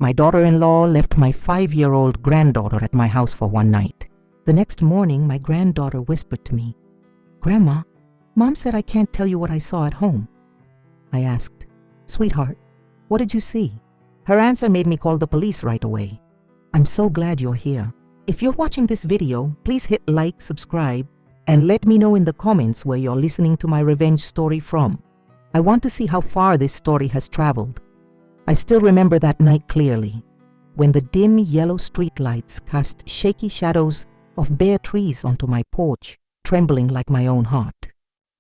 My daughter-in-law left my 5-year-old granddaughter at my house for one night. The next morning, my granddaughter whispered to me, "Grandma, Mom said I can't tell you what I saw at home." I asked, "Sweetheart, what did you see?" Her answer made me call the police right away. I'm so glad you're here. If you're watching this video, please hit like, subscribe, and let me know in the comments where you're listening to my revenge story from. I want to see how far this story has traveled. I still remember that night clearly, when the dim yellow streetlights cast shaky shadows of bare trees onto my porch, trembling like my own heart.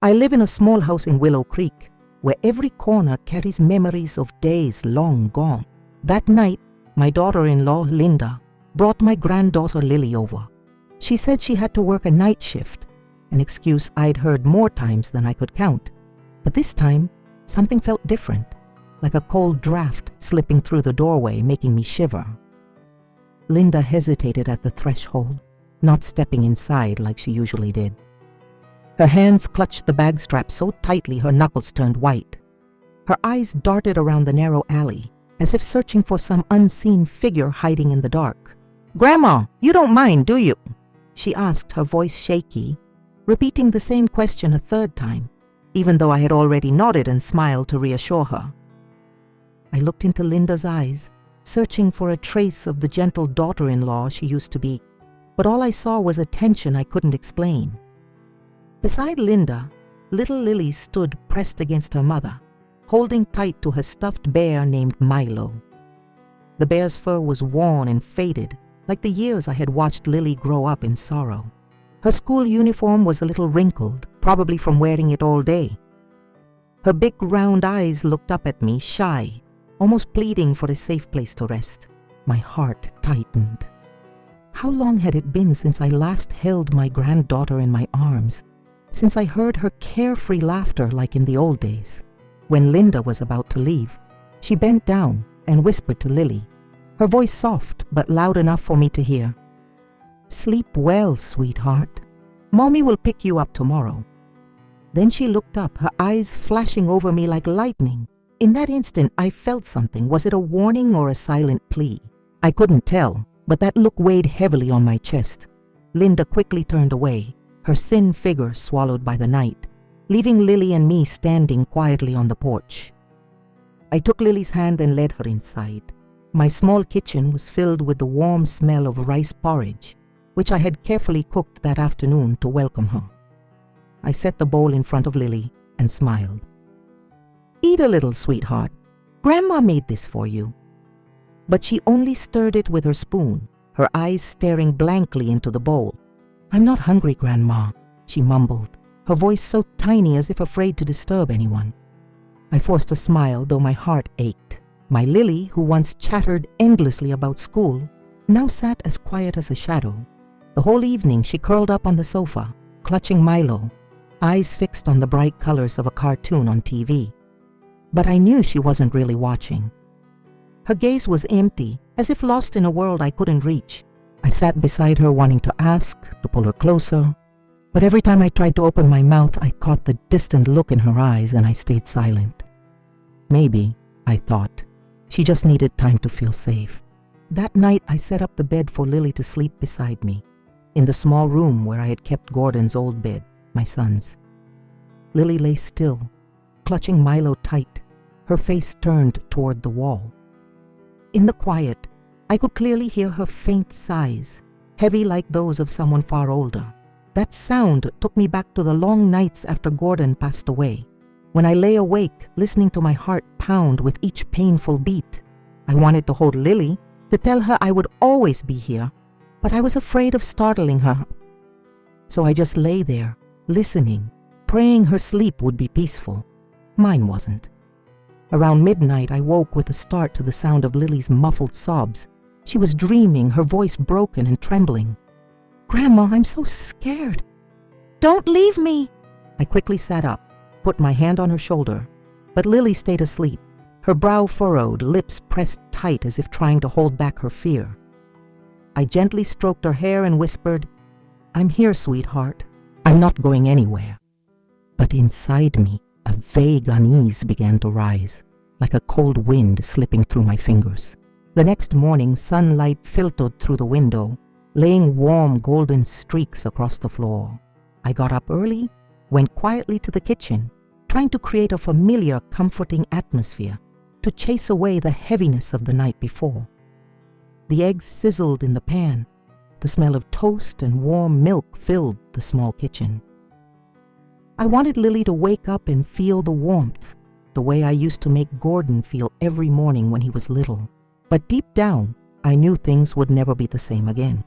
I live in a small house in Willow Creek, where every corner carries memories of days long gone. That night, my daughter-in-law, Linda, brought my granddaughter Lily over. She said she had to work a night shift, an excuse I'd heard more times than I could count. But this time, something felt different, like a cold draft slipping through the doorway, making me shiver. Linda hesitated at the threshold, not stepping inside like she usually did. Her hands clutched the bag strap so tightly her knuckles turned white. Her eyes darted around the narrow alley, as if searching for some unseen figure hiding in the dark. "Grandma, you don't mind, do you?" she asked, her voice shaky, repeating the same question a third time, even though I had already nodded and smiled to reassure her. I looked into Linda's eyes, searching for a trace of the gentle daughter-in-law she used to be, but all I saw was a tension I couldn't explain. Beside Linda, little Lily stood pressed against her mother, holding tight to her stuffed bear named Milo. The bear's fur was worn and faded, like the years I had watched Lily grow up in sorrow. Her school uniform was a little wrinkled, probably from wearing it all day. Her big round eyes looked up at me, shy, almost pleading for a safe place to rest. My heart tightened. How long had it been since I last held my granddaughter in my arms, since I heard her carefree laughter like in the old days? When Linda was about to leave, she bent down and whispered to Lily, her voice soft but loud enough for me to hear, "Sleep well, sweetheart. Mommy will pick you up tomorrow." Then she looked up, her eyes flashing over me like lightning. In that instant, I felt something. Was it a warning or a silent plea? I couldn't tell, but that look weighed heavily on my chest. Linda quickly turned away, her thin figure swallowed by the night, leaving Lily and me standing quietly on the porch. I took Lily's hand and led her inside. My small kitchen was filled with the warm smell of rice porridge, which I had carefully cooked that afternoon to welcome her. I set the bowl in front of Lily and smiled. "Eat a little, sweetheart. Grandma made this for you." But she only stirred it with her spoon, her eyes staring blankly into the bowl. "I'm not hungry, Grandma," she mumbled, her voice so tiny as if afraid to disturb anyone. I forced a smile, though my heart ached. My Lily, who once chattered endlessly about school, now sat as quiet as a shadow. The whole evening she curled up on the sofa, clutching Milo, eyes fixed on the bright colors of a cartoon on TV. But I knew she wasn't really watching. Her gaze was empty, as if lost in a world I couldn't reach. I sat beside her, wanting to ask, to pull her closer, but every time I tried to open my mouth, I caught the distant look in her eyes and I stayed silent. Maybe, I thought, she just needed time to feel safe. That night, I set up the bed for Lily to sleep beside me, in the small room where I had kept Gordon's old bed, my son's. Lily lay still, clutching Milo tight, her face turned toward the wall. In the quiet, I could clearly hear her faint sighs, heavy like those of someone far older. That sound took me back to the long nights after Gordon passed away, when I lay awake listening to my heart pound with each painful beat. I wanted to hold Lily, to tell her I would always be here, but I was afraid of startling her. So I just lay there, listening, praying her sleep would be peaceful. Mine wasn't. Around midnight, I woke with a start to the sound of Lily's muffled sobs. She was dreaming, her voice broken and trembling. "Grandma, I'm so scared." "Don't leave me." I quickly sat up, put my hand on her shoulder, but Lily stayed asleep, her brow furrowed, lips pressed tight as if trying to hold back her fear. I gently stroked her hair and whispered, "I'm here, sweetheart. I'm not going anywhere." But inside me, a vague unease began to rise, like a cold wind slipping through my fingers. The next morning, sunlight filtered through the window, laying warm golden streaks across the floor. I got up early, went quietly to the kitchen, trying to create a familiar, comforting atmosphere to chase away the heaviness of the night before. The eggs sizzled in the pan. The smell of toast and warm milk filled the small kitchen. I wanted Lily to wake up and feel the warmth, the way I used to make Gordon feel every morning when he was little. But deep down, I knew things would never be the same again.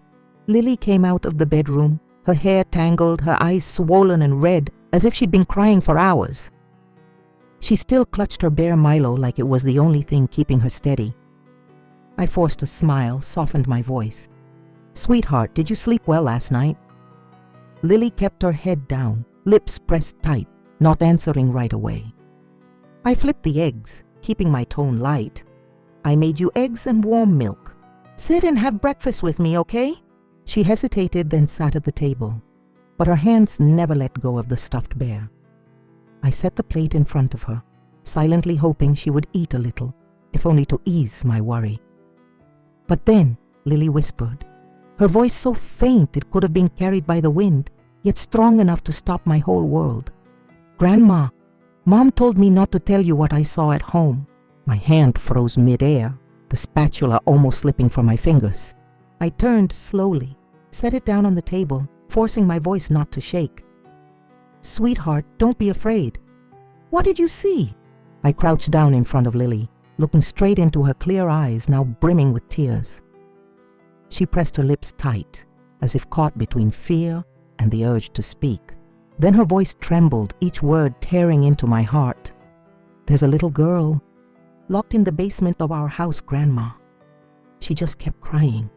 Lily came out of the bedroom, her hair tangled, her eyes swollen and red, as if she'd been crying for hours. She still clutched her bare Milo like it was the only thing keeping her steady. I forced a smile, softened my voice. "Sweetheart, did you sleep well last night?" Lily kept her head down, lips pressed tight, not answering right away. I flipped the eggs, keeping my tone light. "I made you eggs and warm milk. Sit and have breakfast with me, okay?" She hesitated, then sat at the table, but her hands never let go of the stuffed bear. I set the plate in front of her, silently hoping she would eat a little, if only to ease my worry. But then Lily whispered, her voice so faint it could have been carried by the wind, yet strong enough to stop my whole world. "Grandma, Mom told me not to tell you what I saw at home." My hand froze mid-air, the spatula almost slipping from my fingers. I turned slowly, set it down on the table, forcing my voice not to shake. "Sweetheart, don't be afraid." "What did you see?" I crouched down in front of Lily, looking straight into her clear eyes now brimming with tears. She pressed her lips tight, as if caught between fear and the urge to speak. Then her voice trembled, each word tearing into my heart. "There's a little girl locked in the basement of our house, Grandma." She just kept crying.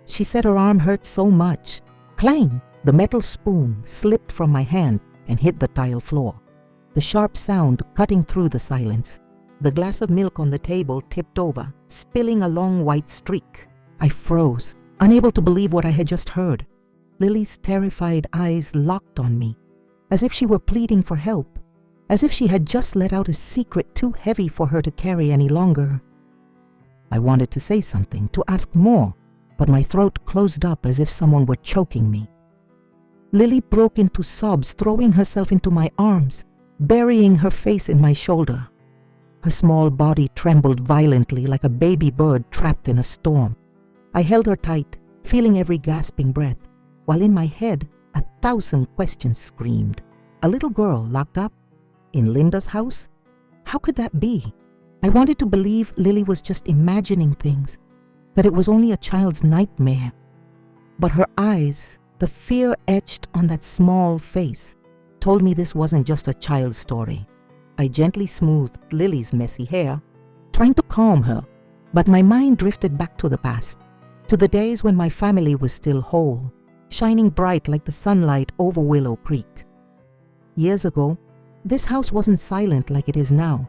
She said her arm hurt so much. Clang! The metal spoon slipped from my hand and hit the tile floor, the sharp sound cutting through the silence. The glass of milk on the table tipped over, spilling a long white streak. I froze, unable to believe what I had just heard. Lily's terrified eyes locked on me, as if she were pleading for help, as if she had just let out a secret too heavy for her to carry any longer. I wanted to say something, to ask more, but my throat closed up as if someone were choking me. Lily broke into sobs, throwing herself into my arms, burying her face in my shoulder. Her small body trembled violently like a baby bird trapped in a storm. I held her tight, feeling every gasping breath, while in my head 1,000 questions screamed. A little girl locked up? In Linda's house? How could that be? I wanted to believe Lily was just imagining things, that it was only a child's nightmare. But her eyes, the fear etched on that small face, told me this wasn't just a child's story. I gently smoothed Lily's messy hair, trying to calm her, but my mind drifted back to the past, to the days when my family was still whole, shining bright like the sunlight over Willow Creek. Years ago, this house wasn't silent like it is now.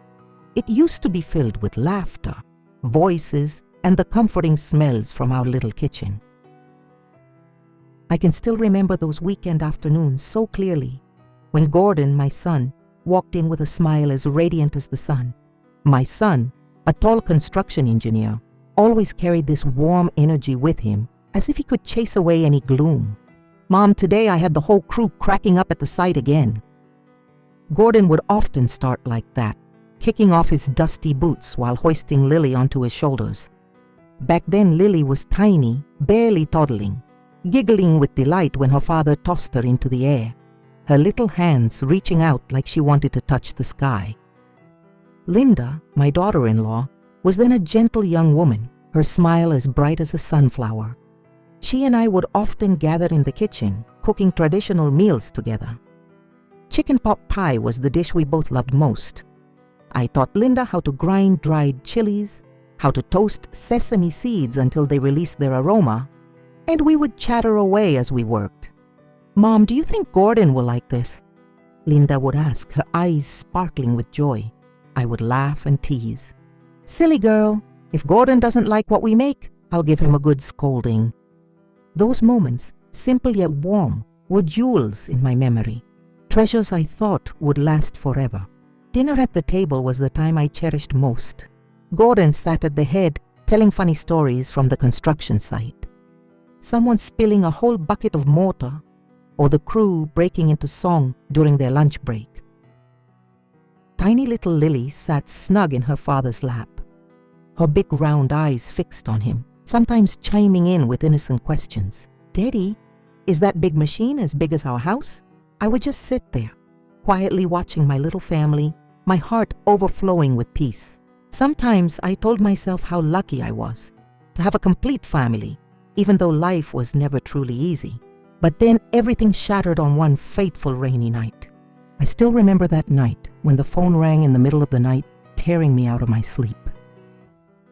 It used to be filled with laughter, voices, and the comforting smells from our little kitchen. I can still remember those weekend afternoons so clearly, when Gordon, my son, walked in with a smile as radiant as the sun. My son, a tall construction engineer, always carried this warm energy with him, as if he could chase away any gloom. "Mom, today I had the whole crew cracking up at the sight again." Gordon would often start like that, kicking off his dusty boots while hoisting Lily onto his shoulders. Back then, Lily was tiny, barely toddling, giggling with delight when her father tossed her into the air, her little hands reaching out like she wanted to touch the sky. Linda, my daughter-in-law, was then a gentle young woman, her smile as bright as a sunflower. She and I would often gather in the kitchen, cooking traditional meals together. Chicken pot pie was the dish we both loved most. I taught Linda how to grind dried chilies, how to toast sesame seeds until they released their aroma, and we would chatter away as we worked. "Mom, do you think Gordon will like this?" Linda would ask, her eyes sparkling with joy. I would laugh and tease. "Silly girl, if Gordon doesn't like what we make, I'll give him a good scolding." Those moments, simple yet warm, were jewels in my memory, treasures I thought would last forever. Dinner at the table was the time I cherished most. Gordon sat at the head, telling funny stories from the construction site. Someone spilling a whole bucket of mortar, or the crew breaking into song during their lunch break. Tiny little Lily sat snug in her father's lap, her big round eyes fixed on him, sometimes chiming in with innocent questions. "Daddy, is that big machine as big as our house?" I would just sit there, quietly watching my little family, my heart overflowing with peace. Sometimes I told myself how lucky I was to have a complete family, even though life was never truly easy. But then everything shattered on one fateful rainy night. I still remember that night when the phone rang in the middle of the night, tearing me out of my sleep.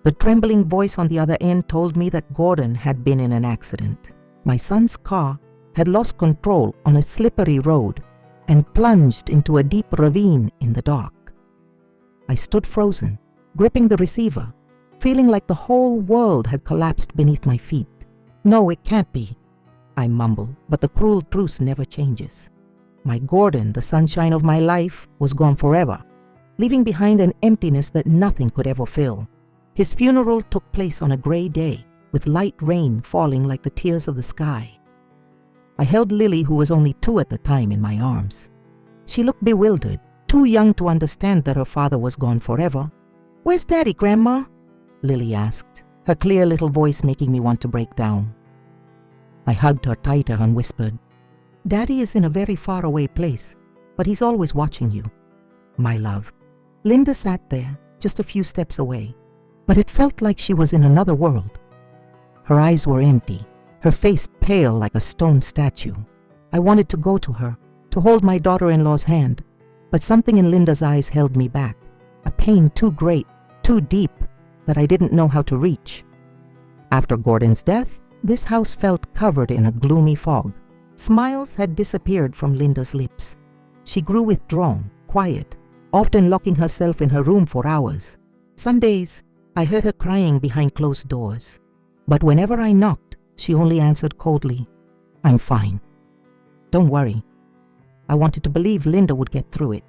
The trembling voice on the other end told me that Gordon had been in an accident. My son's car had lost control on a slippery road and plunged into a deep ravine in the dark. I stood frozen, gripping the receiver, feeling like the whole world had collapsed beneath my feet. "No, it can't be," I mumbled, but the cruel truth never changes. My Gordon, the sunshine of my life, was gone forever, leaving behind an emptiness that nothing could ever fill. His funeral took place on a gray day, with light rain falling like the tears of the sky. I held Lily, who was only 2 at the time, in my arms. She looked bewildered, too young to understand that her father was gone forever. "Where's Daddy, Grandma?" Lily asked, her clear little voice making me want to break down. I hugged her tighter and whispered, "Daddy is in a very far away place, but he's always watching you, my love." Linda sat there, just a few steps away, but it felt like she was in another world. Her eyes were empty, her face pale like a stone statue. I wanted to go to her, to hold my daughter-in-law's hand, but something in Linda's eyes held me back, a pain too great, too deep, that I didn't know how to reach. After Gordon's death, this house felt covered in a gloomy fog. Smiles had disappeared from Linda's lips. She grew withdrawn, quiet, often locking herself in her room for hours. Some days, I heard her crying behind closed doors, but whenever I knocked, she only answered coldly, "I'm fine. Don't worry." I wanted to believe Linda would get through it.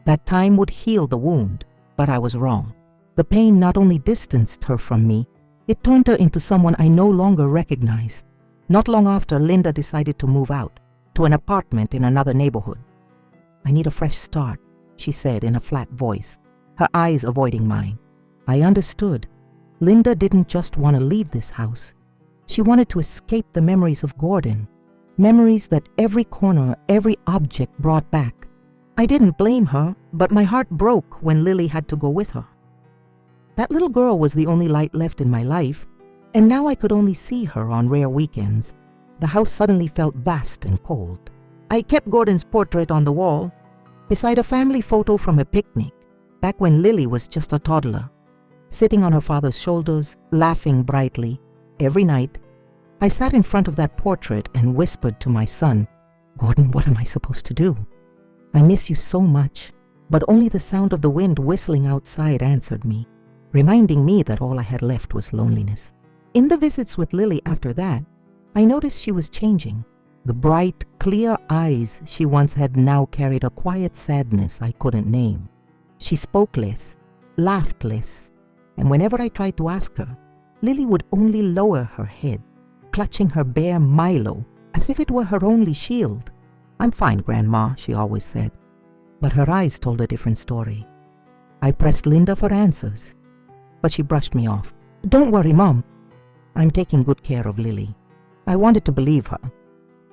That time would heal the wound, but I was wrong. The pain not only distanced her from me, it turned her into someone I no longer recognized. Not long after, Linda decided to move out, to an apartment in another neighborhood. "I need a fresh start," she said in a flat voice, her eyes avoiding mine. I understood. Linda didn't just want to leave this house. She wanted to escape the memories of Gordon, memories that every corner, every object brought back. I didn't blame her, but my heart broke when Lily had to go with her. That little girl was the only light left in my life, and now I could only see her on rare weekends. The house suddenly felt vast and cold. I kept Gordon's portrait on the wall, beside a family photo from a picnic, back when Lily was just a toddler, sitting on her father's shoulders, laughing brightly. Every night, I sat in front of that portrait and whispered to my son, "Gordon, what am I supposed to do? I miss you so much." But only the sound of the wind whistling outside answered me, reminding me that all I had left was loneliness. In the visits with Lily after that, I noticed she was changing. The bright, clear eyes she once had now carried a quiet sadness I couldn't name. She spoke less, laughed less, and whenever I tried to ask her, Lily would only lower her head, clutching her bare Milo as if it were her only shield. "I'm fine, Grandma," she always said, but her eyes told a different story. I pressed Linda for answers, but she brushed me off. "Don't worry, Mom. I'm taking good care of Lily." I wanted to believe her,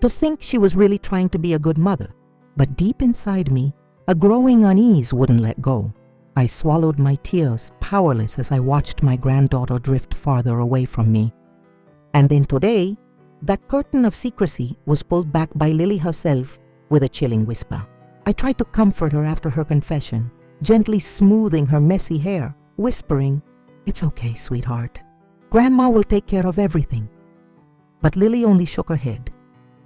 to think she was really trying to be a good mother, but deep inside me, a growing unease wouldn't let go. I swallowed my tears, powerless as I watched my granddaughter drift farther away from me. And then today, that curtain of secrecy was pulled back by Lily herself with a chilling whisper. I tried to comfort her after her confession, gently smoothing her messy hair, whispering, "It's okay, sweetheart. Grandma will take care of everything." But Lily only shook her head.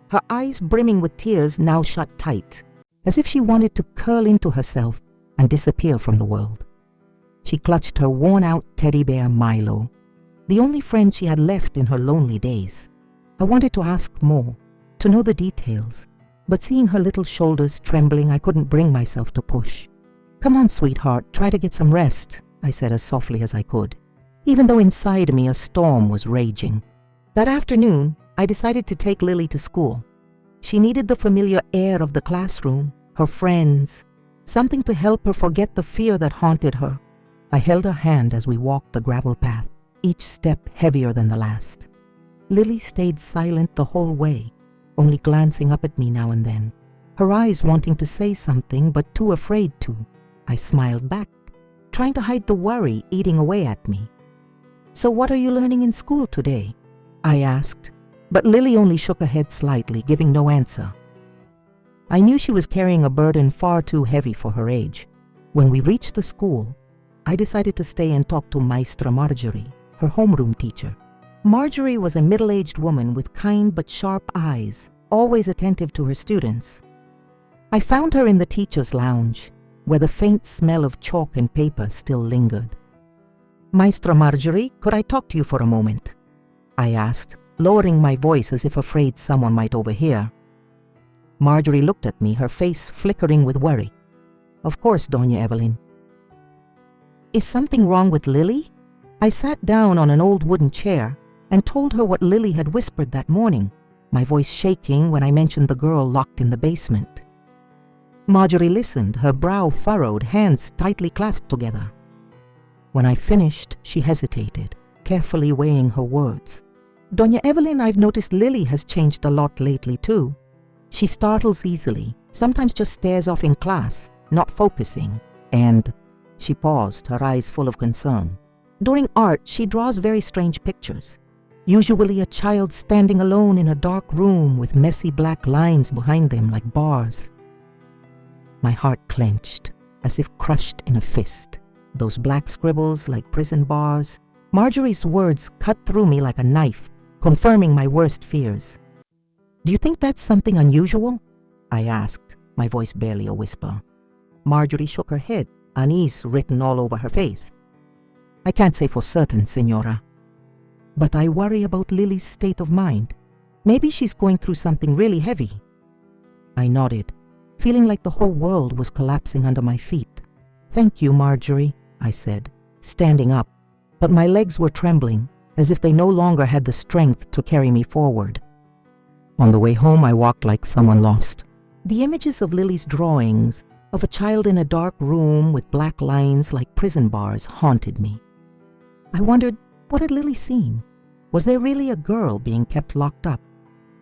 Her eyes brimming with tears now shut tight, as if she wanted to curl into herself and disappear from the world. She clutched her worn-out teddy bear Milo, the only friend she had left in her lonely days. I wanted to ask more, to know the details, but seeing her little shoulders trembling, I couldn't bring myself to push. "Come on, sweetheart, try to get some rest," I said as softly as I could. even though inside me a storm was raging. That afternoon, I decided to take Lily to school. She needed the familiar air of the classroom, her friends, something to help her forget the fear that haunted her. I held her hand as we walked the gravel path, each step heavier than the last. Lily stayed silent the whole way, only glancing up at me now and then, her eyes wanting to say something but too afraid to. I smiled back, trying to hide the worry eating away at me. "So what are you learning in school today?" I asked, but Lily only shook her head slightly, giving no answer. I knew she was carrying a burden far too heavy for her age. When we reached the school, I decided to stay and talk to Maestra Marjorie, her homeroom teacher. Marjorie was a middle-aged woman with kind but sharp eyes, always attentive to her students. I found her in the teacher's lounge, where the faint smell of chalk and paper still lingered. "Maestra Marjorie, could I talk to you for a moment?" I asked, lowering my voice as if afraid someone might overhear. Marjorie looked at me, her face flickering with worry. "Of course, Doña Evelyn." "Is something wrong with Lily?" I sat down on an old wooden chair and told her what Lily had whispered that morning, my voice shaking when I mentioned the girl locked in the basement. Marjorie listened, her brow furrowed, hands tightly clasped together. When I finished, she hesitated, carefully weighing her words. "Doña Evelyn, I've noticed Lily has changed a lot lately too. She startles easily, sometimes just stares off in class, not focusing, and..." She paused, her eyes full of concern. "During art, she draws very strange pictures. Usually a child standing alone in a dark room with messy black lines behind them like bars." My heart clenched, as if crushed in a fist. Those black scribbles like prison bars. Marjorie's words cut through me like a knife, confirming my worst fears. "Do you think that's something unusual?" I asked, my voice barely a whisper. Marjorie shook her head, unease written all over her face. "I can't say for certain, Senora. But I worry about Lily's state of mind. Maybe she's going through something really heavy." I nodded, feeling like the whole world was collapsing under my feet. "Thank you, Marjorie," I said, standing up, but my legs were trembling, as if they no longer had the strength to carry me forward. On the way home, I walked like someone lost. The images of Lily's drawings, of a child in a dark room with black lines like prison bars, haunted me. I wondered, what had Lily seen? Was there really a girl being kept locked up?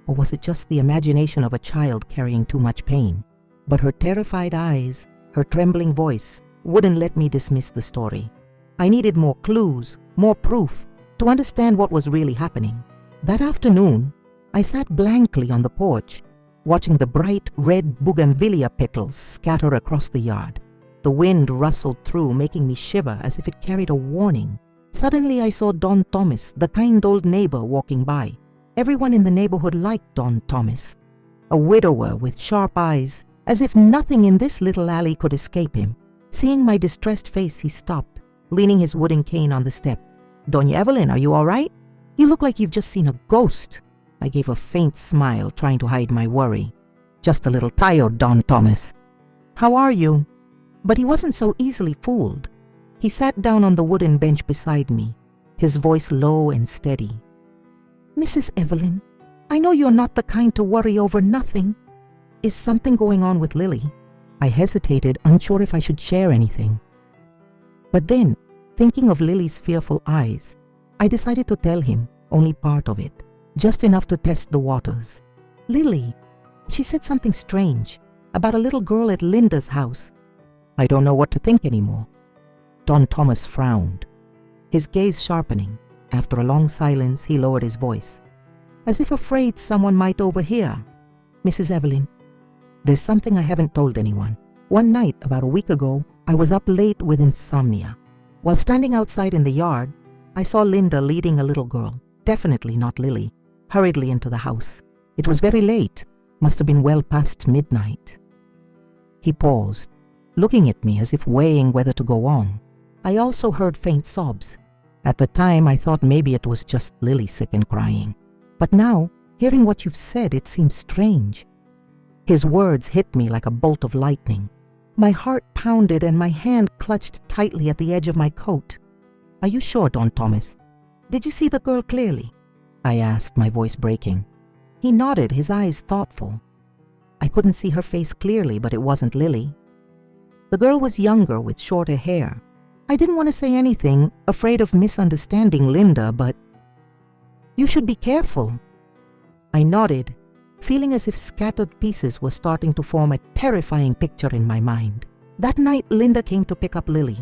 Or was it just the imagination of a child carrying too much pain? But her terrified eyes, her trembling voice, wouldn't let me dismiss the story. I needed more clues, more proof, to understand what was really happening. That afternoon, I sat blankly on the porch, watching the bright red bougainvillea petals scatter across the yard. The wind rustled through, making me shiver as if it carried a warning. Suddenly I saw Don Thomas, the kind old neighbor, walking by. Everyone in the neighborhood liked Don Thomas, a widower with sharp eyes, as if nothing in this little alley could escape him. Seeing my distressed face, he stopped, leaning his wooden cane on the step. "Doña Evelyn, are you all right? You look like you've just seen a ghost." I gave a faint smile, trying to hide my worry. "Just a little tired, Don Thomas." "How are you?" But he wasn't so easily fooled. He sat down on the wooden bench beside me, his voice low and steady. "Mrs. Evelyn, I know you're not the kind to worry over nothing. Is something going on with Lily?" I hesitated, unsure if I should share anything. But then, thinking of Lily's fearful eyes, I decided to tell him only part of it, just enough to test the waters. "Lily, she said something strange about a little girl at Linda's house." I don't know what to think anymore. Don Thomas frowned, his gaze sharpening. After a long silence, he lowered his voice, as if afraid someone might overhear. "Mrs. Evelyn, there's something I haven't told anyone. One night, about a week ago, I was up late with insomnia. While standing outside in the yard, I saw Linda leading a little girl, definitely not Lily, hurriedly into the house. It was very late, must have been well past midnight." He paused, looking at me as if weighing whether to go on. I also heard faint sobs. At the time, I thought maybe it was just Lily sick and crying. But now, hearing what you've said, it seems strange. His words hit me like a bolt of lightning. My heart pounded and my hand clutched tightly at the edge of my coat. Are you sure, Don Thomas? Did you see the girl clearly? I asked, my voice breaking. He nodded, his eyes thoughtful. I couldn't see her face clearly, but it wasn't Lily. The girl was younger with shorter hair. I didn't want to say anything, afraid of misunderstanding Linda, but you should be careful. I nodded, feeling as if scattered pieces were starting to form a terrifying picture in my mind. That night, Linda came to pick up Lily.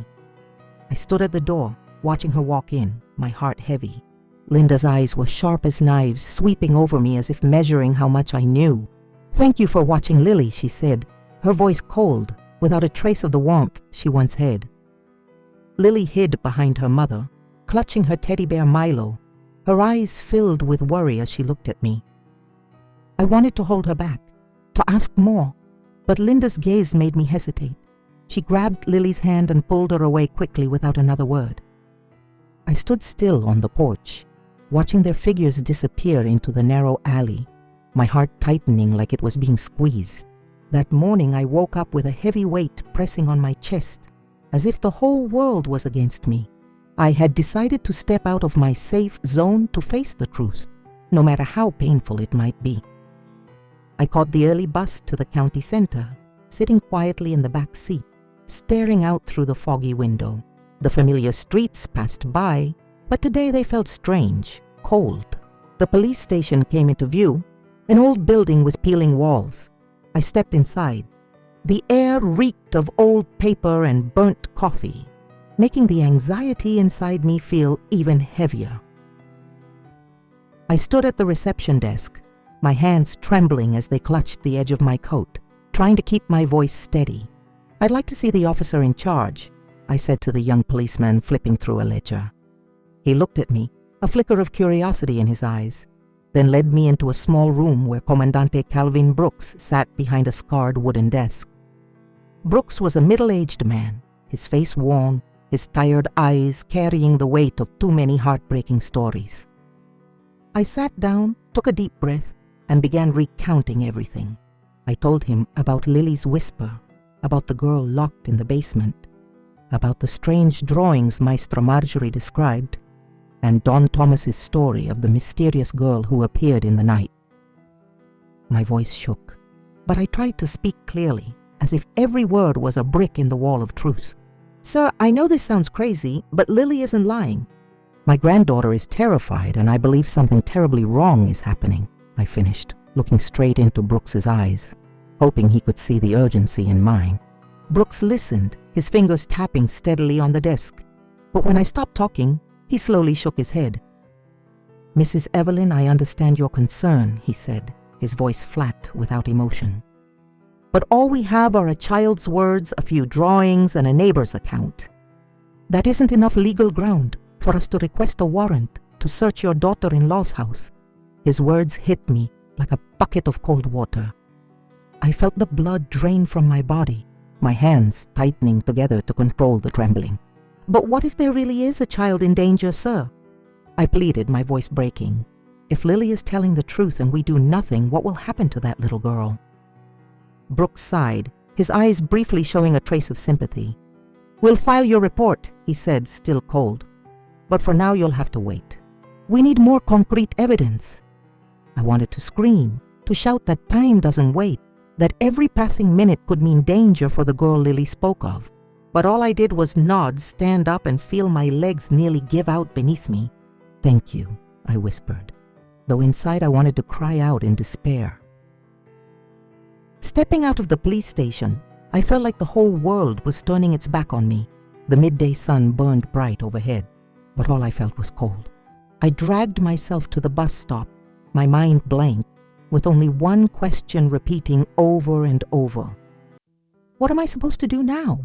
I stood at the door, watching her walk in, my heart heavy. Linda's eyes were sharp as knives, sweeping over me as if measuring how much I knew. "Thank you for watching Lily," she said, her voice cold, without a trace of the warmth she once had. Lily hid behind her mother, clutching her teddy bear Milo, her eyes filled with worry as she looked at me. I wanted to hold her back, to ask more, but Linda's gaze made me hesitate. She grabbed Lily's hand and pulled her away quickly without another word. I stood still on the porch, watching their figures disappear into the narrow alley, my heart tightening like it was being squeezed. That morning I woke up with a heavy weight pressing on my chest, as if the whole world was against me. I had decided to step out of my safe zone to face the truth, no matter how painful it might be. I caught the early bus to the county center, sitting quietly in the back seat, staring out through the foggy window. The familiar streets passed by, but today they felt strange, cold. The police station came into view, an old building with peeling walls. I stepped inside. The air reeked of old paper and burnt coffee, making the anxiety inside me feel even heavier. I stood at the reception desk, my hands trembling as they clutched the edge of my coat, trying to keep my voice steady. "I'd like to see the officer in charge," I said to the young policeman flipping through a ledger. He looked at me, a flicker of curiosity in his eyes, then led me into a small room where Comandante Calvin Brooks sat behind a scarred wooden desk. Brooks was a middle-aged man, his face worn, his tired eyes carrying the weight of too many heartbreaking stories. I sat down, took a deep breath, and began recounting everything. I told him about Lily's whisper, about the girl locked in the basement, about the strange drawings Maestra Marjorie described, and Don Thomas's story of the mysterious girl who appeared in the night. My voice shook, but I tried to speak clearly, as if every word was a brick in the wall of truth. "Sir, I know this sounds crazy, but Lily isn't lying. My granddaughter is terrified, and I believe something terribly wrong is happening," I finished, looking straight into Brooks's eyes, hoping he could see the urgency in mine. Brooks listened, his fingers tapping steadily on the desk, but when I stopped talking, he slowly shook his head. "Mrs. Evelyn, I understand your concern," he said, his voice flat without emotion. "But all we have are a child's words, a few drawings, and a neighbor's account. That isn't enough legal ground for us to request a warrant to search your daughter-in-law's house." His words hit me like a bucket of cold water. I felt the blood drain from my body, my hands tightening together to control the trembling. "But what if there really is a child in danger, sir?" I pleaded, my voice breaking. "If Lily is telling the truth and we do nothing, what will happen to that little girl?" Brooks sighed, his eyes briefly showing a trace of sympathy. "We'll file your report," he said, still cold. "But for now you'll have to wait. We need more concrete evidence." I wanted to scream, to shout that time doesn't wait, that every passing minute could mean danger for the girl Lily spoke of. But all I did was nod, stand up, and feel my legs nearly give out beneath me. "Thank you," I whispered, though inside I wanted to cry out in despair. Stepping out of the police station, I felt like the whole world was turning its back on me. The midday sun burned bright overhead, but all I felt was cold. I dragged myself to the bus stop, my mind blank, with only one question repeating over and over. What am I supposed to do now?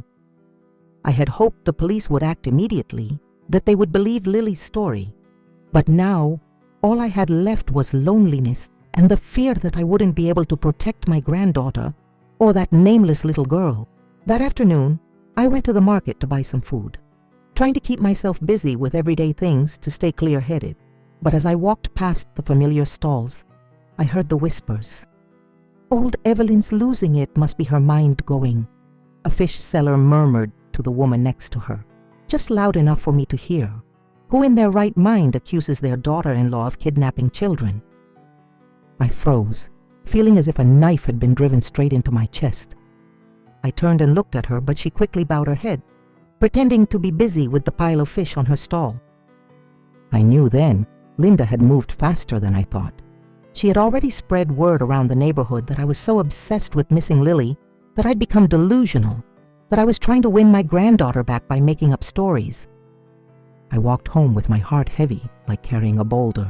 I had hoped the police would act immediately, that they would believe Lily's story. But now, all I had left was loneliness and the fear that I wouldn't be able to protect my granddaughter or that nameless little girl. That afternoon, I went to the market to buy some food, trying to keep myself busy with everyday things to stay clear-headed. But as I walked past the familiar stalls, I heard the whispers. "Old Evelyn's losing it, must be her mind going," a fish seller murmured to the woman next to her. just loud enough for me to hear. Who in their right mind accuses their daughter-in-law of kidnapping children? I froze, feeling as if a knife had been driven straight into my chest. I turned and looked at her, but she quickly bowed her head, pretending to be busy with the pile of fish on her stall. I knew then Linda had moved faster than I thought. She had already spread word around the neighborhood that I was so obsessed with missing Lily that I'd become delusional, that I was trying to win my granddaughter back by making up stories. I walked home with my heart heavy, like carrying a boulder.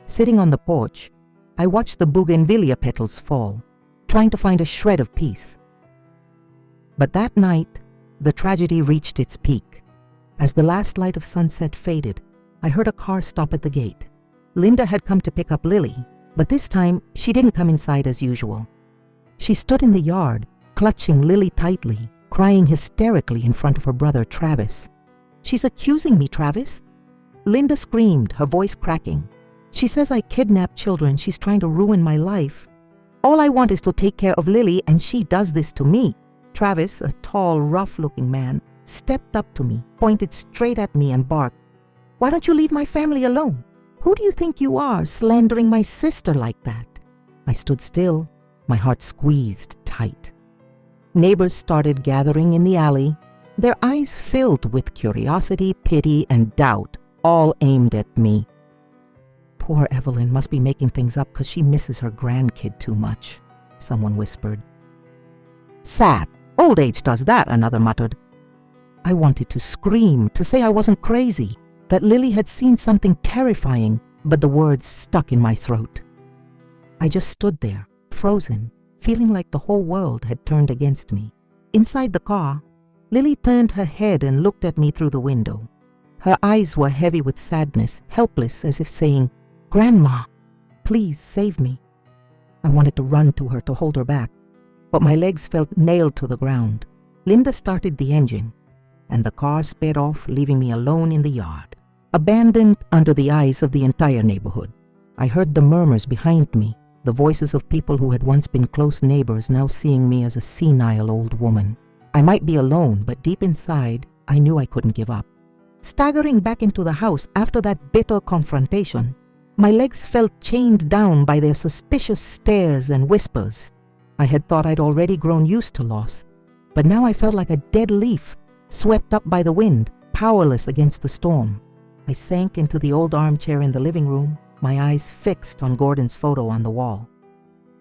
Sitting on the porch, I watched the bougainvillea petals fall, trying to find a shred of peace. But that night, the tragedy reached its peak. As the last light of sunset faded, I heard a car stop at the gate. Linda had come to pick up Lily, but this time she didn't come inside as usual. She stood in the yard, clutching Lily tightly, crying hysterically in front of her brother Travis. "She's accusing me, Travis!" Linda screamed, her voice cracking. "She says I kidnapped children. She's trying to ruin my life. All I want is to take care of Lily, and she does this to me." Travis, a tall, rough-looking man, stepped up to me, pointed straight at me and barked, "Why don't you leave my family alone? Who do you think you are, slandering my sister like that?" I stood still, my heart squeezed tight. Neighbors started gathering in the alley, their eyes filled with curiosity, pity, and doubt, all aimed at me. "Poor Evelyn must be making things up because she misses her grandkid too much," someone whispered. "Sad. Old age does that," another muttered. I wanted to scream, to say I wasn't crazy, that Lily had seen something terrifying, but the words stuck in my throat. I just stood there, frozen, feeling like the whole world had turned against me. Inside the car, Lily turned her head and looked at me through the window. Her eyes were heavy with sadness, helpless, as if saying, "Grandma, please save me." I wanted to run to her to hold her back, but my legs felt nailed to the ground. Linda started the engine, and the car sped off, leaving me alone in the yard, abandoned under the eyes of the entire neighborhood. I heard the murmurs behind me, the voices of people who had once been close neighbors now seeing me as a senile old woman. I might be alone, but deep inside, I knew I couldn't give up. Staggering back into the house after that bitter confrontation, my legs felt chained down by their suspicious stares and whispers. I had thought I'd already grown used to loss, but now I felt like a dead leaf, swept up by the wind, powerless against the storm. I sank into the old armchair in the living room, my eyes fixed on Gordon's photo on the wall.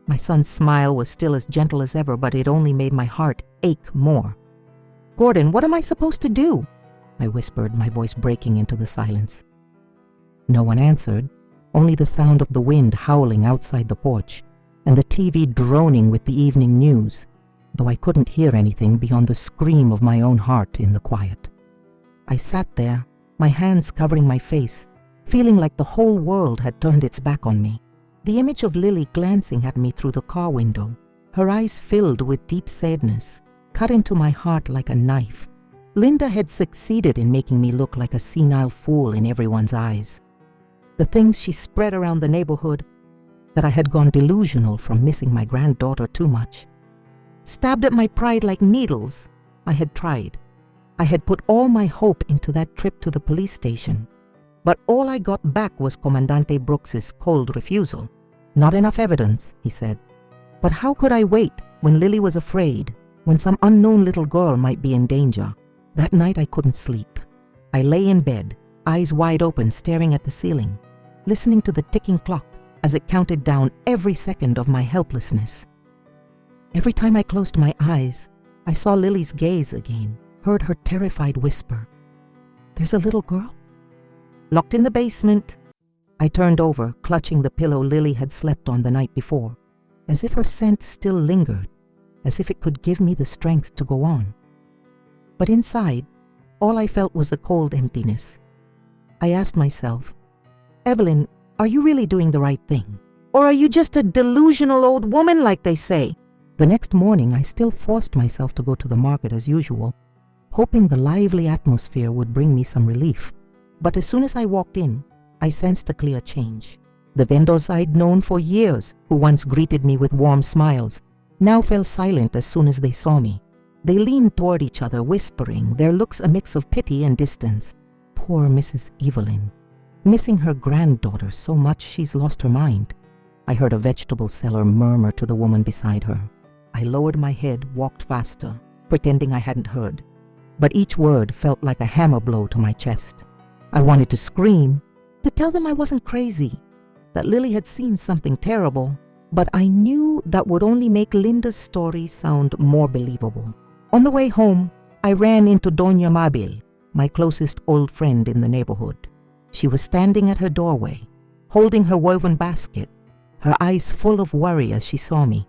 My son's smile was still as gentle as ever, but it only made my heart ache more. "Gordon, what am I supposed to do?" I whispered, my voice breaking into the silence. No one answered, only the sound of the wind howling outside the porch and the TV droning with the evening news, though I couldn't hear anything beyond the scream of my own heart in the quiet. I sat there, my hands covering my face, feeling like the whole world had turned its back on me. The image of Lily glancing at me through the car window, her eyes filled with deep sadness, cut into my heart like a knife. Linda had succeeded in making me look like a senile fool in everyone's eyes. The things she spread around the neighborhood, that I had gone delusional from missing my granddaughter too much, stabbed at my pride like needles. I had tried. I had put all my hope into that trip to the police station, but all I got back was Comandante Brooks's cold refusal. "Not enough evidence," he said. But how could I wait when Lily was afraid, when some unknown little girl might be in danger? That night I couldn't sleep. I lay in bed, eyes wide open, staring at the ceiling, listening to the ticking clock as it counted down every second of my helplessness. Every time I closed my eyes, I saw Lily's gaze again, heard her terrified whisper, "There's a little girl?" Locked in the basement, I turned over, clutching the pillow Lily had slept on the night before, as if her scent still lingered, as if it could give me the strength to go on. But inside, all I felt was a cold emptiness. I asked myself, "Evelyn, are you really doing the right thing? Or are you just a delusional old woman like they say?" The next morning, I still forced myself to go to the market as usual, hoping the lively atmosphere would bring me some relief. But as soon as I walked in, I sensed a clear change. The vendors I'd known for years, who once greeted me with warm smiles, now fell silent as soon as they saw me. They leaned toward each other, whispering, their looks a mix of pity and distance. Poor Mrs. Evelyn, missing her granddaughter so much she's lost her mind. I heard a vegetable seller murmur to the woman beside her. I lowered my head, walked faster, pretending I hadn't heard. But each word felt like a hammer blow to my chest. I wanted to scream, to tell them I wasn't crazy, that Lily had seen something terrible, but I knew that would only make Linda's story sound more believable. On the way home, I ran into Doña Mabil, my closest old friend in the neighborhood. She was standing at her doorway, holding her woven basket, her eyes full of worry as she saw me.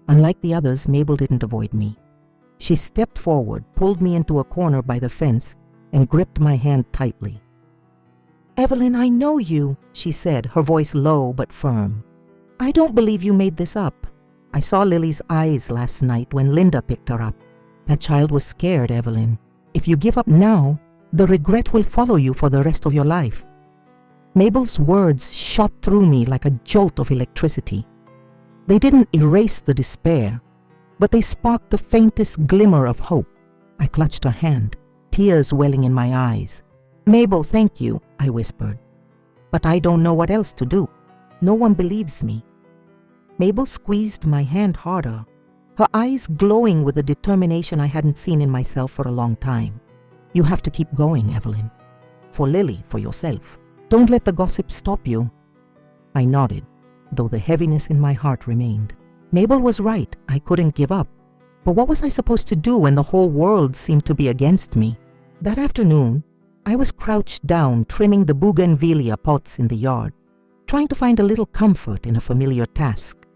Unlike the others, Mabel didn't avoid me. She stepped forward, pulled me into a corner by the fence, and gripped my hand tightly. "Evelyn, I know you," she said, her voice low but firm. "I don't believe you made this up. I saw Lily's eyes last night when Linda picked her up. That child was scared, Evelyn. If you give up now, the regret will follow you for the rest of your life." Mabel's words shot through me like a jolt of electricity. They didn't erase the despair, but they sparked the faintest glimmer of hope. I clutched her hand, tears welling in my eyes. "Mabel, thank you," I whispered. "But I don't know what else to do. No one believes me." Mabel squeezed my hand harder, her eyes glowing with a determination I hadn't seen in myself for a long time. "You have to keep going, Evelyn. For Lily, for yourself. Don't let the gossip stop you." I nodded, though the heaviness in my heart remained. Mabel was right, I couldn't give up. But what was I supposed to do when the whole world seemed to be against me? That afternoon, I was crouched down trimming the bougainvillea pots in the yard, trying to find a little comfort in a familiar task.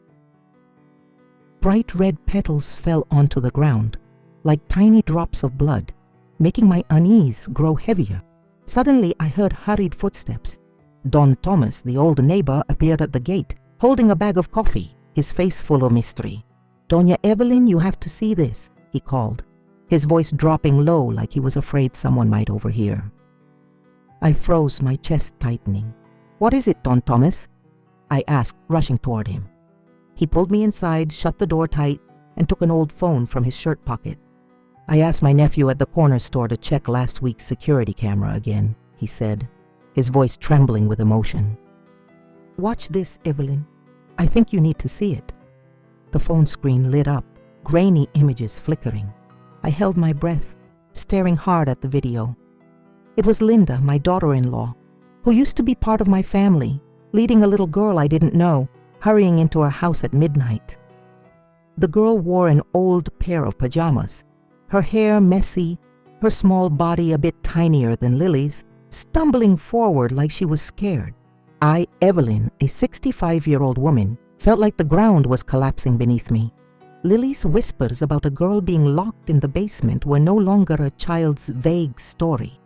Bright red petals fell onto the ground, like tiny drops of blood, making my unease grow heavier. Suddenly, I heard hurried footsteps. Don Thomas, the old neighbor, appeared at the gate, holding a bag of coffee, his face full of mystery. "Doña Evelyn, you have to see this," he called, his voice dropping low like he was afraid someone might overhear. I froze, my chest tightening. "What is it, Don Thomas?" I asked, rushing toward him. He pulled me inside, shut the door tight, and took an old phone from his shirt pocket. "I asked my nephew at the corner store to check last week's security camera again," he said, his voice trembling with emotion. "Watch this, Evelyn. I think you need to see it." The phone screen lit up, grainy images flickering. I held my breath, staring hard at the video. It was Linda, my daughter-in-law, who used to be part of my family, leading a little girl I didn't know, hurrying into our house at midnight. The girl wore an old pair of pajamas, her hair messy, her small body a bit tinier than Lily's, stumbling forward like she was scared. I, Evelyn, a 65-year-old woman, felt like the ground was collapsing beneath me. Lily's whispers about a girl being locked in the basement were no longer a child's vague story.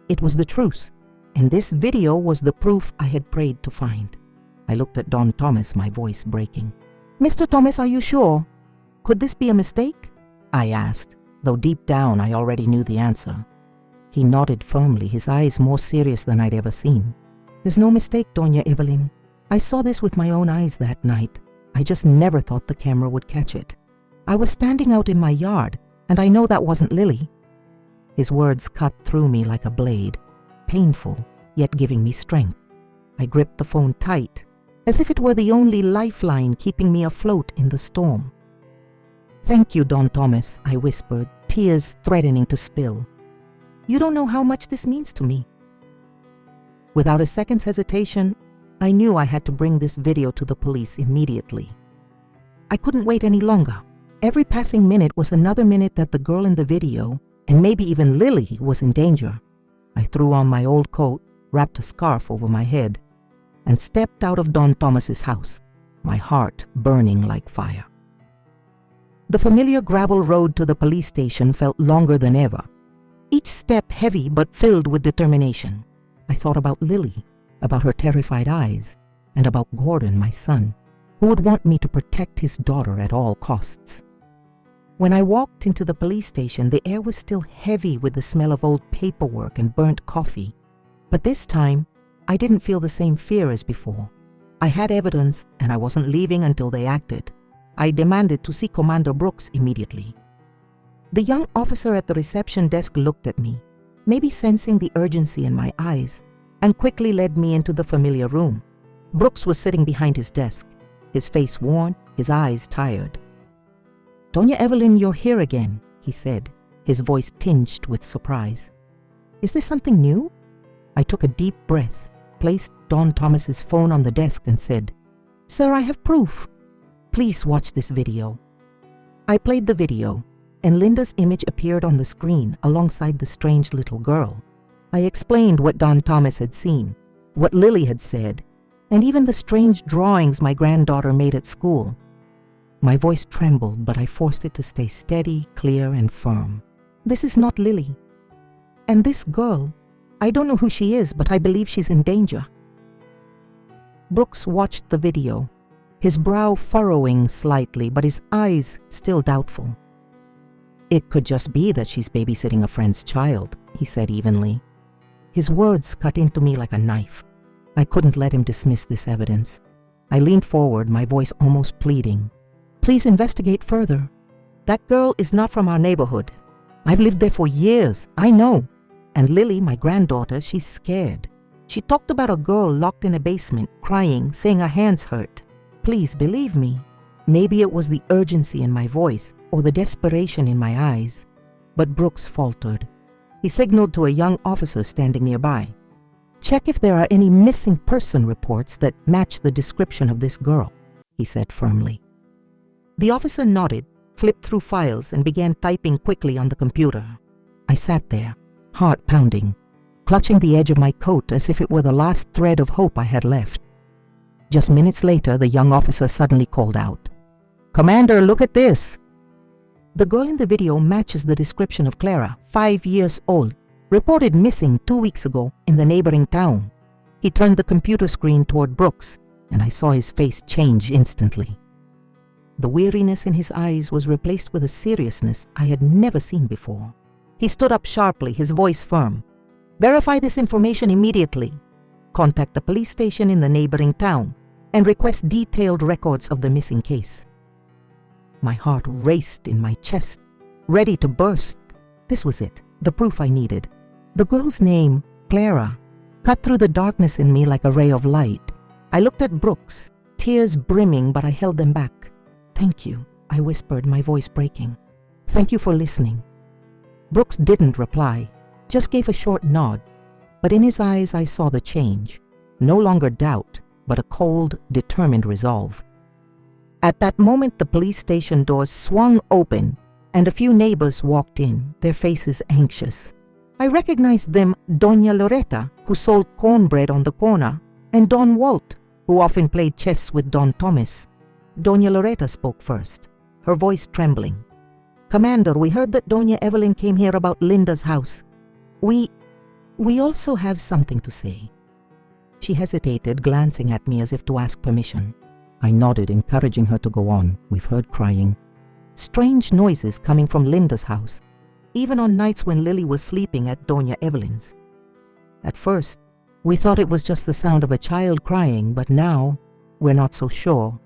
It was the truth, and this video was the proof I had prayed to find. I looked at Don Thomas, my voice breaking. "Mr. Thomas, are you sure? Could this be a mistake?" I asked, though deep down I already knew the answer. He nodded firmly, his eyes more serious than I'd ever seen. "There's no mistake, Doña Evelyn. I saw this with my own eyes that night. I just never thought the camera would catch it. I was standing out in my yard, and I know that wasn't Lily." His words cut through me like a blade, painful, yet giving me strength. I gripped the phone tight, as if it were the only lifeline keeping me afloat in the storm. "Thank you, Don Thomas," I whispered, tears threatening to spill. "You don't know how much this means to me." Without a second's hesitation, I knew I had to bring this video to the police immediately. I couldn't wait any longer. Every passing minute was another minute that the girl in the video, and maybe even Lily, was in danger. I threw on my old coat, wrapped a scarf over my head, and stepped out of Don Thomas's house, my heart burning like fire. The familiar gravel road to the police station felt longer than ever, each step heavy but filled with determination. I thought about Lily, about her terrified eyes, and about Gordon, my son, who would want me to protect his daughter at all costs. When I walked into the police station, the air was still heavy with the smell of old paperwork and burnt coffee. But this time, I didn't feel the same fear as before. I had evidence, and I wasn't leaving until they acted. I demanded to see Commander Brooks immediately. The young officer at the reception desk looked at me, maybe sensing the urgency in my eyes, and quickly led me into the familiar room. Brooks was sitting behind his desk, his face worn, his eyes tired. "Doña Evelyn, you're here again," he said, his voice tinged with surprise. "Is there something new?" I took a deep breath, placed Don Thomas's phone on the desk and said, "Sir, I have proof. Please watch this video." I played the video, and Linda's image appeared on the screen alongside the strange little girl. I explained what Don Thomas had seen, what Lily had said, and even the strange drawings my granddaughter made at school. My voice trembled, but I forced it to stay steady, clear, and firm. "This is not Lily. And this girl, I don't know who she is, but I believe she's in danger." Brooks watched the video, his brow furrowing slightly, but his eyes still doubtful. "It could just be that she's babysitting a friend's child," he said evenly. His words cut into me like a knife. I couldn't let him dismiss this evidence. I leaned forward, my voice almost pleading. "Please investigate further. That girl is not from our neighborhood. I've lived there for years, I know. And Lily, my granddaughter, she's scared. She talked about a girl locked in a basement, crying, saying her hands hurt. Please believe me." Maybe it was the urgency in my voice or the desperation in my eyes, but Brooks faltered. He signaled to a young officer standing nearby. "Check if there are any missing person reports that match the description of this girl," he said firmly. The officer nodded, flipped through files, and began typing quickly on the computer. I sat there, heart pounding, clutching the edge of my coat as if it were the last thread of hope I had left. Just minutes later, the young officer suddenly called out, "Commander, look at this." The girl in the video matches the description of Clara, 5 years old, reported missing 2 weeks ago in the neighboring town. He turned the computer screen toward Brooks, and I saw his face change instantly. The weariness in his eyes was replaced with a seriousness I had never seen before. He stood up sharply, his voice firm. "Verify this information immediately. Contact the police station in the neighboring town and request detailed records of the missing case." My heart raced in my chest, ready to burst. This was it, the proof I needed. The girl's name, Clara, cut through the darkness in me like a ray of light. I looked at Brooks, tears brimming, but I held them back. "Thank you," I whispered, my voice breaking. "Thank you for listening." Brooks didn't reply, just gave a short nod, but in his eyes I saw the change. No longer doubt, but a cold, determined resolve. At that moment, the police station doors swung open, and a few neighbors walked in, their faces anxious. I recognized them Doña Loretta, who sold cornbread on the corner, and Don Walt, who often played chess with Don Thomas. Doña Loretta spoke first, her voice trembling. "Commander, we heard that Doña Evelyn came here about Linda's house. We also have something to say." She hesitated, glancing at me as if to ask permission. I nodded, encouraging her to go on. "We've heard crying. Strange noises coming from Linda's house, even on nights when Lily was sleeping at Doña Evelyn's. At first, we thought it was just the sound of a child crying, but now we're not so sure."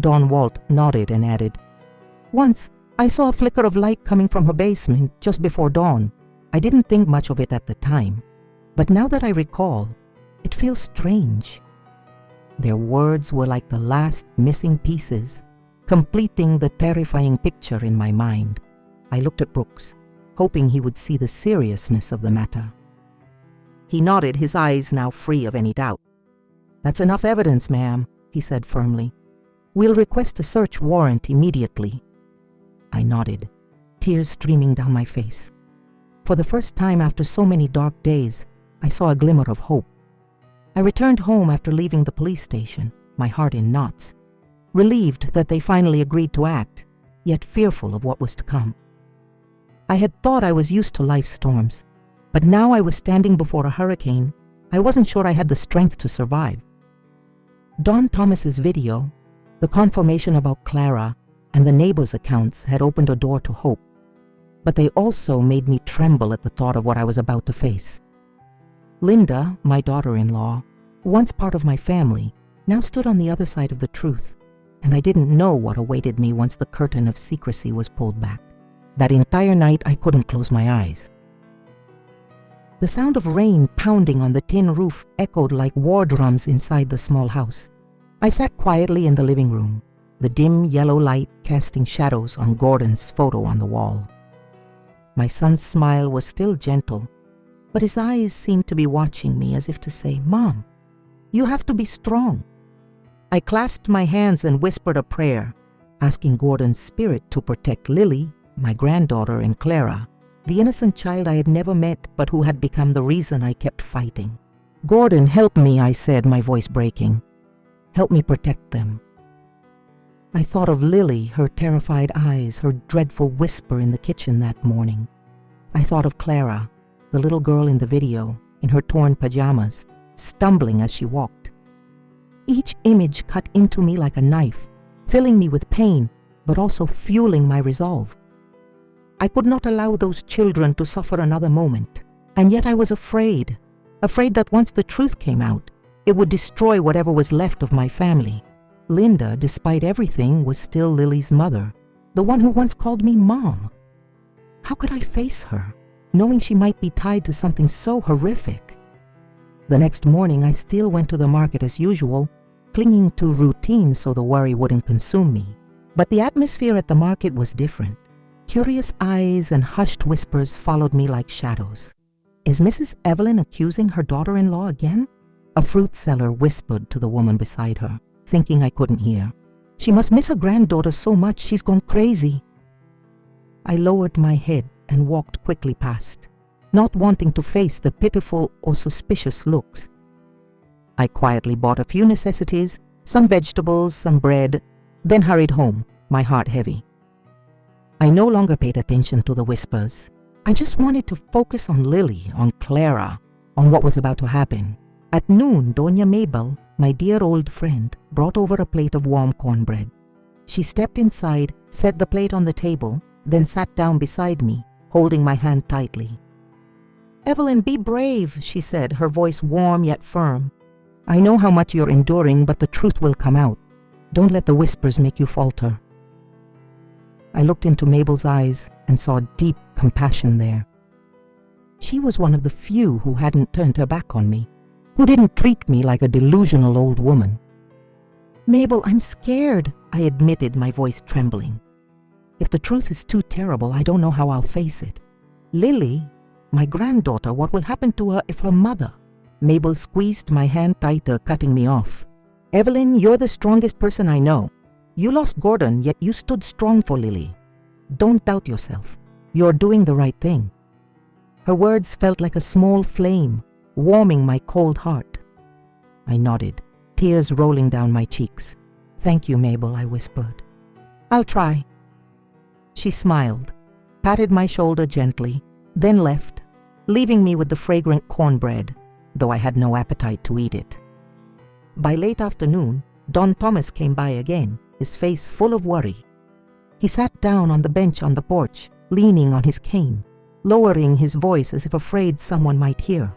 Don Walt nodded and added, "Once, I saw a flicker of light coming from her basement just before dawn. I didn't think much of it at the time, but now that I recall, it feels strange." Their words were like the last missing pieces, completing the terrifying picture in my mind. I looked at Brooks, hoping he would see the seriousness of the matter. He nodded, his eyes now free of any doubt. "That's enough evidence, ma'am," he said firmly. "We'll request a search warrant immediately." I nodded, tears streaming down my face. For the first time after so many dark days, I saw a glimmer of hope. I returned home after leaving the police station, my heart in knots, relieved that they finally agreed to act, yet fearful of what was to come. I had thought I was used to life's storms, but now I was standing before a hurricane I wasn't sure I had the strength to survive. Don Thomas's video, the confirmation about Clara, and the neighbors' accounts had opened a door to hope, but they also made me tremble at the thought of what I was about to face. Linda, my daughter-in-law, once part of my family, now stood on the other side of the truth, and I didn't know what awaited me once the curtain of secrecy was pulled back. That entire night, I couldn't close my eyes. The sound of rain pounding on the tin roof echoed like war drums inside the small house. I sat quietly in the living room, the dim yellow light casting shadows on Gordon's photo on the wall. My son's smile was still gentle, but his eyes seemed to be watching me as if to say, "Mom, you have to be strong." I clasped my hands and whispered a prayer, asking Gordon's spirit to protect Lily, my granddaughter, and Clara, the innocent child I had never met but who had become the reason I kept fighting. "Gordon, help me," I said, my voice breaking. "Help me protect them." I thought of Lily, her terrified eyes, her dreadful whisper in the kitchen that morning. I thought of Clara, the little girl in the video, in her torn pajamas, stumbling as she walked. Each image cut into me like a knife, filling me with pain, but also fueling my resolve. I could not allow those children to suffer another moment, and yet I was afraid that once the truth came out, it would destroy whatever was left of my family. Linda, despite everything, was still Lily's mother, the one who once called me Mom. How could I face her, knowing she might be tied to something so horrific? The next morning, I still went to the market as usual, clinging to routine so the worry wouldn't consume me. But the atmosphere at the market was different. Curious eyes and hushed whispers followed me like shadows. "Is Mrs. Evelyn accusing her daughter-in-law again?" A fruit seller whispered to the woman beside her, thinking I couldn't hear. "She must miss her granddaughter so much she's gone crazy." I lowered my head and walked quickly past, not wanting to face the pitiful or suspicious looks. I quietly bought a few necessities, some vegetables, some bread, then hurried home, my heart heavy. I no longer paid attention to the whispers. I just wanted to focus on Lily, on Clara, on what was about to happen. At noon, Doña Mabel, my dear old friend, brought over a plate of warm cornbread. She stepped inside, set the plate on the table, then sat down beside me, holding my hand tightly. "Evelyn, be brave," she said, her voice warm yet firm. "I know how much you're enduring, but the truth will come out. Don't let the whispers make you falter." I looked into Mabel's eyes and saw deep compassion there. She was one of the few who hadn't turned her back on me, who didn't treat me like a delusional old woman. "Mabel, I'm scared," I admitted, my voice trembling. "If the truth is too terrible, I don't know how I'll face it. Lily, my granddaughter, what will happen to her if her mother—" Mabel squeezed my hand tighter, cutting me off. "Evelyn, you're the strongest person I know. You lost Gordon, yet you stood strong for Lily. Don't doubt yourself. You're doing the right thing." Her words felt like a small flame, warming my cold heart. I nodded, tears rolling down my cheeks. "Thank you, Mabel," I whispered. "I'll try." She smiled, patted my shoulder gently, then left, leaving me with the fragrant cornbread, though I had no appetite to eat it. By late afternoon, Don Thomas came by again, his face full of worry. He sat down on the bench on the porch, leaning on his cane, lowering his voice as if afraid someone might hear.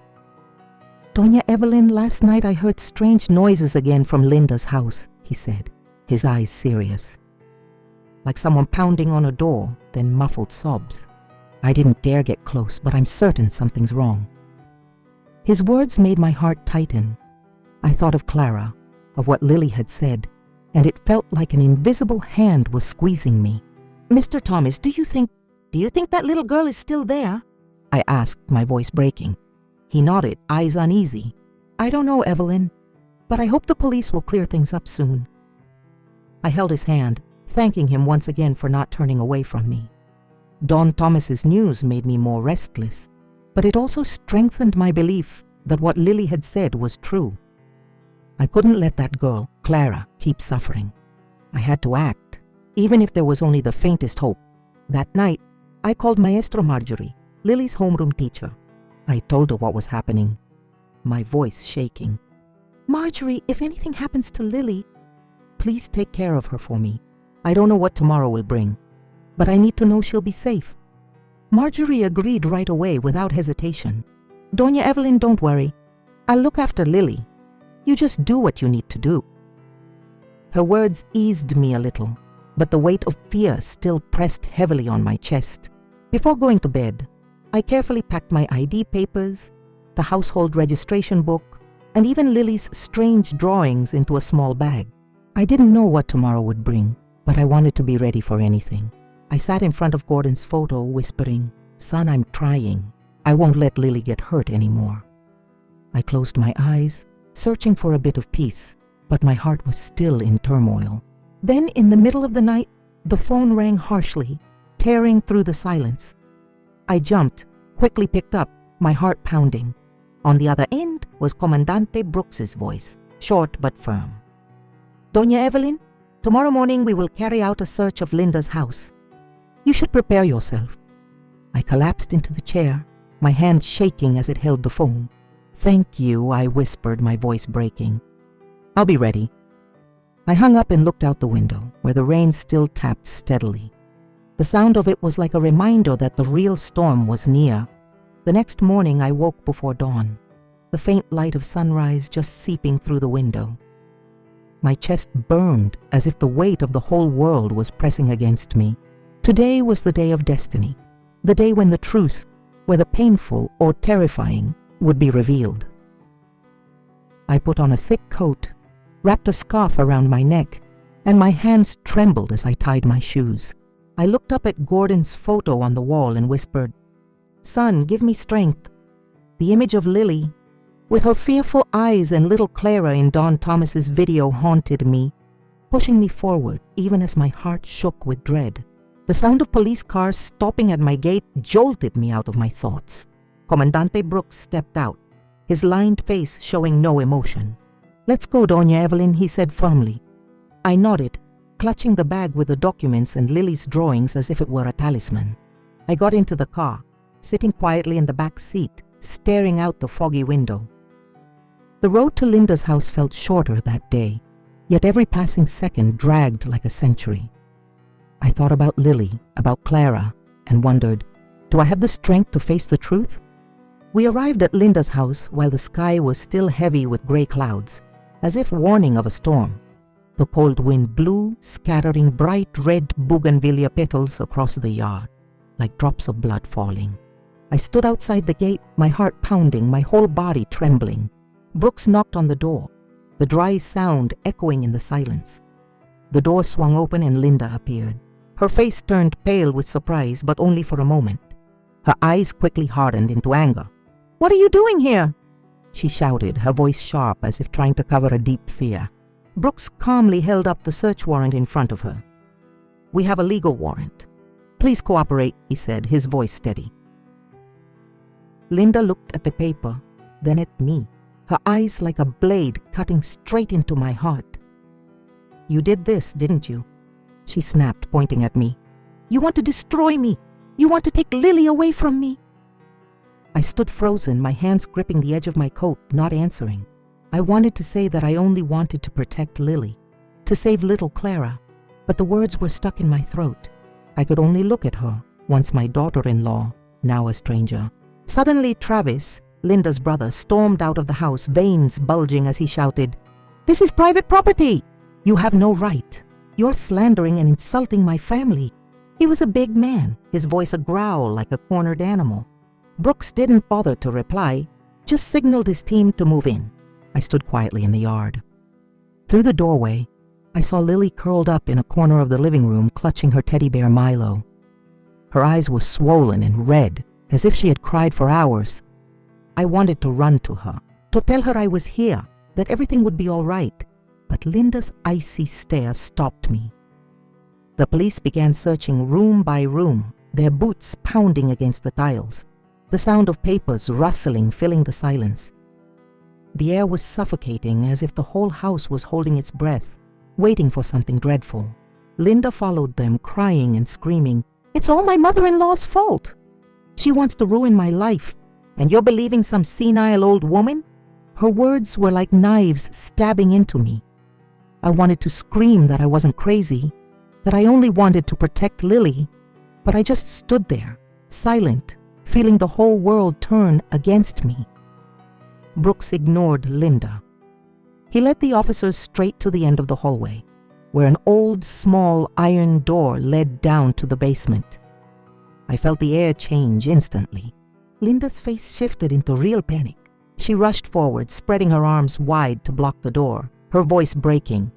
"Doña Evelyn, last night I heard strange noises again from Linda's house," he said, his eyes serious. "Like someone pounding on a door, then muffled sobs. I didn't dare get close, but I'm certain something's wrong." His words made my heart tighten. I thought of Clara, of what Lily had said, and it felt like an invisible hand was squeezing me. "Mr. Thomas, do you think that little girl is still there?" I asked, my voice breaking. He nodded, eyes uneasy. "I don't know, Evelyn, but I hope the police will clear things up soon." I held his hand, thanking him once again for not turning away from me. Don Thomas's news made me more restless, but it also strengthened my belief that what Lily had said was true. I couldn't let that girl, Clara, keep suffering. I had to act, even if there was only the faintest hope. That night, I called Maestro Marjorie, Lily's homeroom teacher. I told her what was happening, my voice shaking. "Marjorie, if anything happens to Lily, please take care of her for me. I don't know what tomorrow will bring, but I need to know she'll be safe." Marjorie agreed right away without hesitation. "Doña Evelyn, don't worry. I'll look after Lily. You just do what you need to do." Her words eased me a little, but the weight of fear still pressed heavily on my chest. Before going to bed, I carefully packed my ID papers, the household registration book, and even Lily's strange drawings into a small bag. I didn't know what tomorrow would bring, but I wanted to be ready for anything. I sat in front of Gordon's photo, whispering, "Son, I'm trying. I won't let Lily get hurt anymore." I closed my eyes, searching for a bit of peace, but my heart was still in turmoil. Then, in the middle of the night, the phone rang harshly, tearing through the silence. I jumped, quickly picked up, my heart pounding. On the other end was Comandante Brooks's voice, short but firm. "Doña Evelyn, tomorrow morning we will carry out a search of Linda's house. You should prepare yourself." I collapsed into the chair, my hand shaking as it held the phone. "Thank you," I whispered, my voice breaking. "I'll be ready." I hung up and looked out the window, where the rain still tapped steadily. The sound of it was like a reminder that the real storm was near. The next morning I woke before dawn, the faint light of sunrise just seeping through the window. My chest burned as if the weight of the whole world was pressing against me. Today was the day of destiny, the day when the truth, whether painful or terrifying, would be revealed. I put on a thick coat, wrapped a scarf around my neck, and my hands trembled as I tied my shoes. I looked up at Gordon's photo on the wall and whispered, "Son, give me strength." The image of Lily, with her fearful eyes and little Clara in Don Thomas's video, haunted me, pushing me forward even as my heart shook with dread. The sound of police cars stopping at my gate jolted me out of my thoughts. Comandante Brooks stepped out, his lined face showing no emotion. "Let's go, Doña Evelyn," he said firmly. I nodded, clutching the bag with the documents and Lily's drawings as if it were a talisman. I got into the car, sitting quietly in the back seat, staring out the foggy window. The road to Linda's house felt shorter that day, yet every passing second dragged like a century. I thought about Lily, about Clara, and wondered, do I have the strength to face the truth? We arrived at Linda's house while the sky was still heavy with gray clouds, as if warning of a storm. The cold wind blew, scattering bright red bougainvillea petals across the yard, like drops of blood falling. I stood outside the gate, my heart pounding, my whole body trembling. Brooks knocked on the door, the dry sound echoing in the silence. The door swung open and Linda appeared. Her face turned pale with surprise, but only for a moment. Her eyes quickly hardened into anger. "What are you doing here?" she shouted, her voice sharp as if trying to cover a deep fear. Brooks calmly held up the search warrant in front of her. "We have a legal warrant. Please cooperate," he said, his voice steady. Linda looked at the paper, then at me, her eyes like a blade cutting straight into my heart. "You did this, didn't you?" she snapped, pointing at me. "You want to destroy me. You want to take Lily away from me." I stood frozen, my hands gripping the edge of my coat, not answering. I wanted to say that I only wanted to protect Lily, to save little Clara, but the words were stuck in my throat. I could only look at her, once my daughter-in-law, now a stranger. Suddenly Travis, Linda's brother, stormed out of the house, veins bulging as he shouted, "This is private property! You have no right. You're slandering and insulting my family." He was a big man, his voice a growl like a cornered animal. Brooks didn't bother to reply, just signaled his team to move in. I stood quietly in the yard. Through the doorway, I saw Lily curled up in a corner of the living room, clutching her teddy bear Milo. Her eyes were swollen and red, as if she had cried for hours. I wanted to run to her, to tell her I was here, that everything would be all right, but Linda's icy stare stopped me. The police began searching room by room, their boots pounding against the tiles, the sound of papers rustling filling the silence. The air was suffocating, as if the whole house was holding its breath, waiting for something dreadful. Linda followed them, crying and screaming, "It's all my mother-in-law's fault. She wants to ruin my life, and you're believing some senile old woman?" Her words were like knives stabbing into me. I wanted to scream that I wasn't crazy, that I only wanted to protect Lily, but I just stood there, silent, feeling the whole world turn against me. Brooks ignored Linda. He led the officers straight to the end of the hallway. where an old, small iron door led down to the basement. I felt the air change instantly. Linda's face shifted into real panic. She rushed forward, spreading her arms wide to block the door, her voice breaking.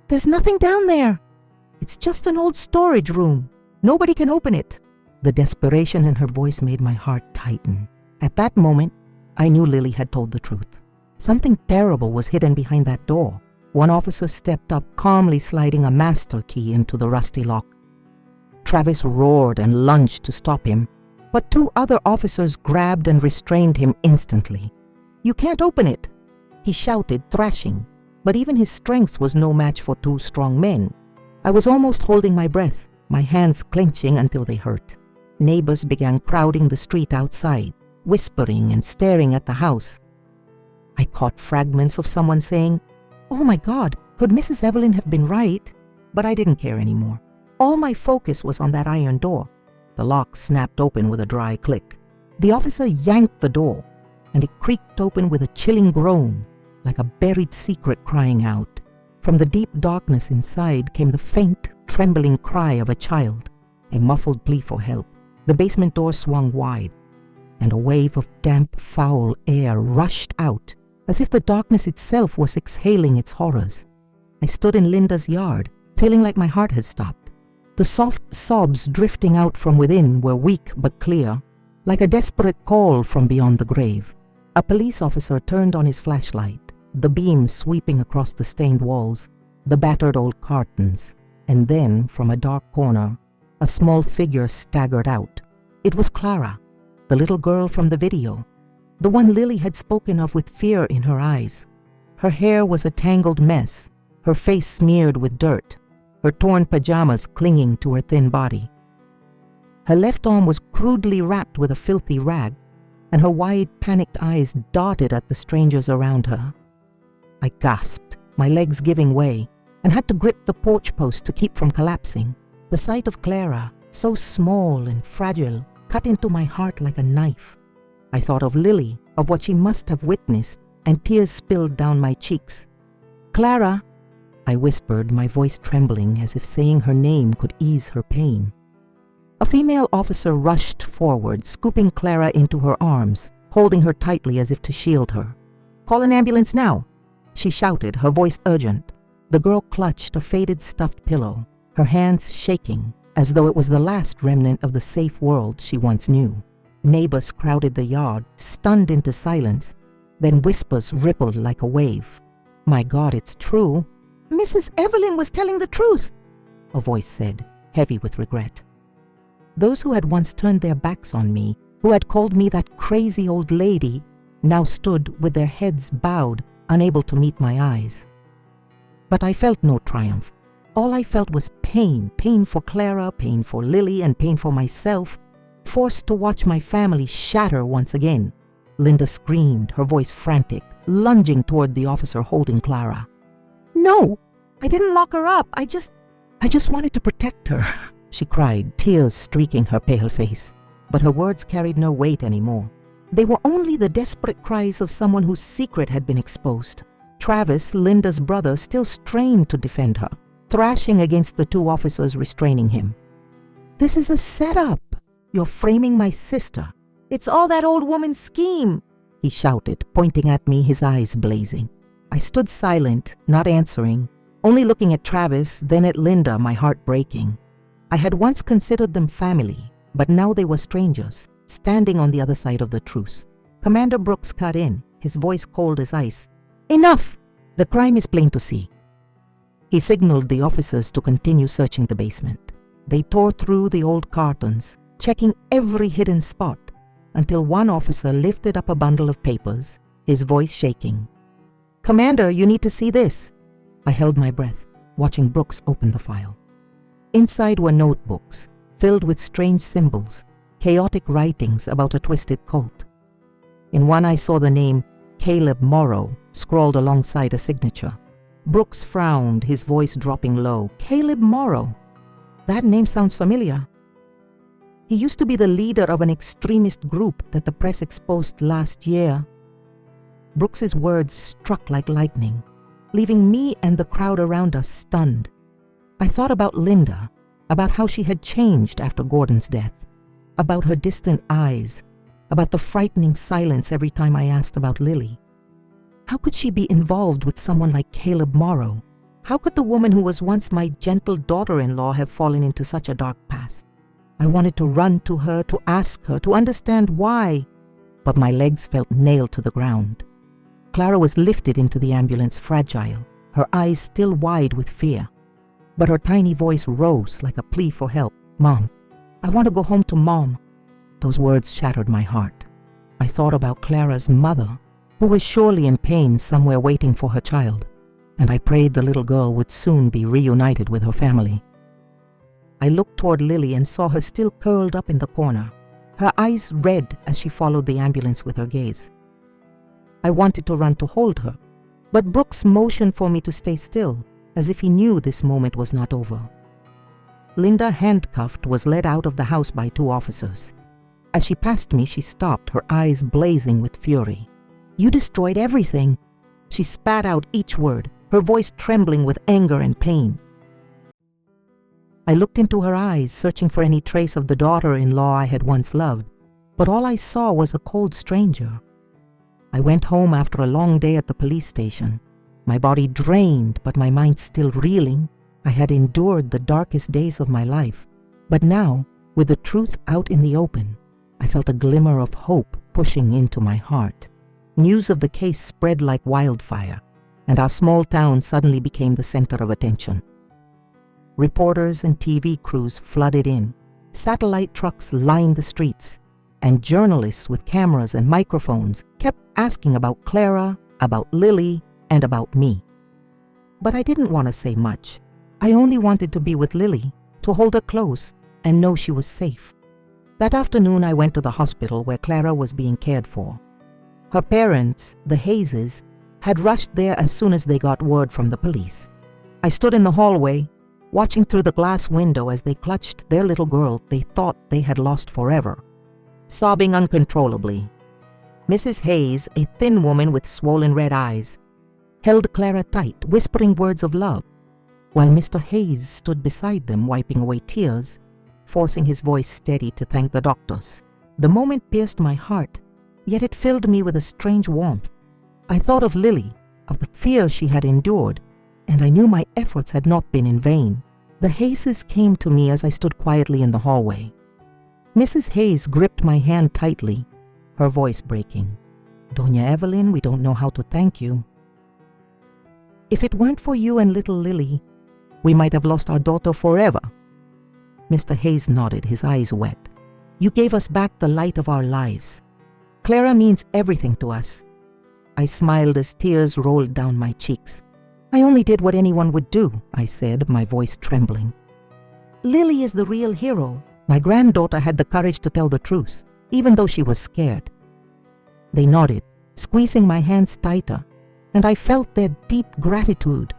"There's nothing down there. It's just an old storage room. Nobody can open it." The desperation in her voice made my heart tighten. At that moment, I knew Lily had told the truth. Something terrible was hidden behind that door. One officer stepped up, calmly sliding a master key into the rusty lock. Travis roared and lunged to stop him, but 2 other officers grabbed and restrained him instantly. "You can't open it," he shouted, thrashing, but even his strength was no match for 2 strong men. I was almost holding my breath, my hands clenching until they hurt. Neighbors began crowding the street outside, whispering and staring at the house. I caught fragments of someone saying, "Oh my God, could Mrs. Evelyn have been right?" But I didn't care anymore. All my focus was on that iron door. The lock snapped open with a dry click. The officer yanked the door, and it creaked open with a chilling groan, like a buried secret crying out. From the deep darkness inside came the faint, trembling cry of a child, a muffled plea for help. The basement door swung wide, and a wave of damp, foul air rushed out, as if the darkness itself was exhaling its horrors. I stood in Linda's yard, feeling like my heart had stopped. The soft sobs drifting out from within were weak but clear, like a desperate call from beyond the grave. A police officer turned on his flashlight, the beam sweeping across the stained walls, the battered old curtains, and then, from a dark corner, a small figure staggered out. It was Clara, the little girl from the video, the one Lily had spoken of with fear in her eyes. Her hair was a tangled mess, her face smeared with dirt, her torn pajamas clinging to her thin body. Her left arm was crudely wrapped with a filthy rag, and her wide, panicked eyes darted at the strangers around her. I gasped, my legs giving way, and had to grip the porch post to keep from collapsing. The sight of Clara, so small and fragile, cut into my heart like a knife. I thought of Lily, of what she must have witnessed, and tears spilled down my cheeks. "Clara," I whispered, my voice trembling as if saying her name could ease her pain. A female officer rushed forward, scooping Clara into her arms, holding her tightly as if to shield her. "Call an ambulance now," she shouted, her voice urgent. The girl clutched a faded stuffed pillow, her hands shaking, as though it was the last remnant of the safe world she once knew. Neighbors crowded the yard, stunned into silence. Then whispers rippled like a wave. "My God, it's true. Mrs. Evelyn was telling the truth," a voice said, heavy with regret. Those who had once turned their backs on me, who had called me that crazy old lady, now stood with their heads bowed, unable to meet my eyes. But I felt no triumph. All I felt was pain, pain for Clara, pain for Lily, and pain for myself, forced to watch my family shatter once again. Linda screamed, her voice frantic, lunging toward the officer holding Clara. "No, I didn't lock her up. I just wanted to protect her," she cried, tears streaking her pale face. But her words carried no weight anymore. They were only the desperate cries of someone whose secret had been exposed. Travis, Linda's brother, still strained to defend her, thrashing against the 2 officers restraining him. "This is a setup. You're framing my sister. It's all that old woman's scheme," he shouted, pointing at me, his eyes blazing. I stood silent, not answering, only looking at Travis, then at Linda, my heart breaking. I had once considered them family, but now they were strangers, standing on the other side of the truce. Commander Brooks cut in, his voice cold as ice. "Enough! The crime is plain to see." He signaled the officers to continue searching the basement. They tore through the old cartons, checking every hidden spot, until one officer lifted up a bundle of papers, his voice shaking. "Commander, you need to see this." I held my breath, watching Brooks open the file. Inside were notebooks, filled with strange symbols, chaotic writings about a twisted cult. In one I saw the name Caleb Morrow scrawled alongside a signature. Brooks frowned, his voice dropping low. "Caleb Morrow? That name sounds familiar." He used to be the leader of an extremist group that the press exposed last year. Brooks's words struck like lightning, leaving me and the crowd around us stunned. I thought about Linda, about how she had changed after Gordon's death, about her distant eyes, about the frightening silence every time I asked about Lily. How could she be involved with someone like Caleb Morrow? How could the woman who was once my gentle daughter-in-law have fallen into such a dark past? I wanted to run to her, to ask her, to understand why, but my legs felt nailed to the ground. Clara was lifted into the ambulance, fragile, her eyes still wide with fear. But her tiny voice rose like a plea for help. "Mom, I want to go home to Mom." Those words shattered my heart. I thought about Clara's mother, who was surely in pain somewhere waiting for her child, and I prayed the little girl would soon be reunited with her family. I looked toward Lily and saw her still curled up in the corner, her eyes red as she followed the ambulance with her gaze. I wanted to run to hold her, but Brooks motioned for me to stay still, as if he knew this moment was not over. Linda, handcuffed, was led out of the house by 2 officers. As she passed me, she stopped, her eyes blazing with fury. "You destroyed everything." She spat out each word, her voice trembling with anger and pain. I looked into her eyes, searching for any trace of the daughter-in-law I had once loved, but all I saw was a cold stranger. I went home after a long day at the police station, my body drained but my mind still reeling. I had endured the darkest days of my life, but now, with the truth out in the open, I felt a glimmer of hope pushing into my heart. News of the case spread like wildfire, and our small town suddenly became the center of attention. Reporters and TV crews flooded in, satellite trucks lined the streets, and journalists with cameras and microphones kept asking about Clara, about Lily, and about me. But I didn't want to say much. I only wanted to be with Lily, to hold her close and know she was safe. That afternoon I went to the hospital where Clara was being cared for. Her parents, the Hayeses, had rushed there as soon as they got word from the police. I stood in the hallway, watching through the glass window as they clutched their little girl they thought they had lost forever, sobbing uncontrollably. Mrs. Hayes, a thin woman with swollen red eyes, held Clara tight, whispering words of love, while Mr. Hayes stood beside them, wiping away tears, forcing his voice steady to thank the doctors. The moment pierced my heart, yet it filled me with a strange warmth. I thought of Lily, of the fear she had endured, and I knew my efforts had not been in vain. The Hayeses came to me as I stood quietly in the hallway. Mrs. Hayes gripped my hand tightly, her voice breaking. "Doña Evelyn, we don't know how to thank you. If it weren't for you and little Lily, we might have lost our daughter forever." Mr. Hayes nodded, his eyes wet. "You gave us back the light of our lives. Clara means everything to us." I smiled as tears rolled down my cheeks. "I only did what anyone would do," I said, my voice trembling. "Lily is the real hero." My granddaughter had the courage to tell the truth, even though she was scared. They nodded, squeezing my hands tighter, and I felt their deep gratitude,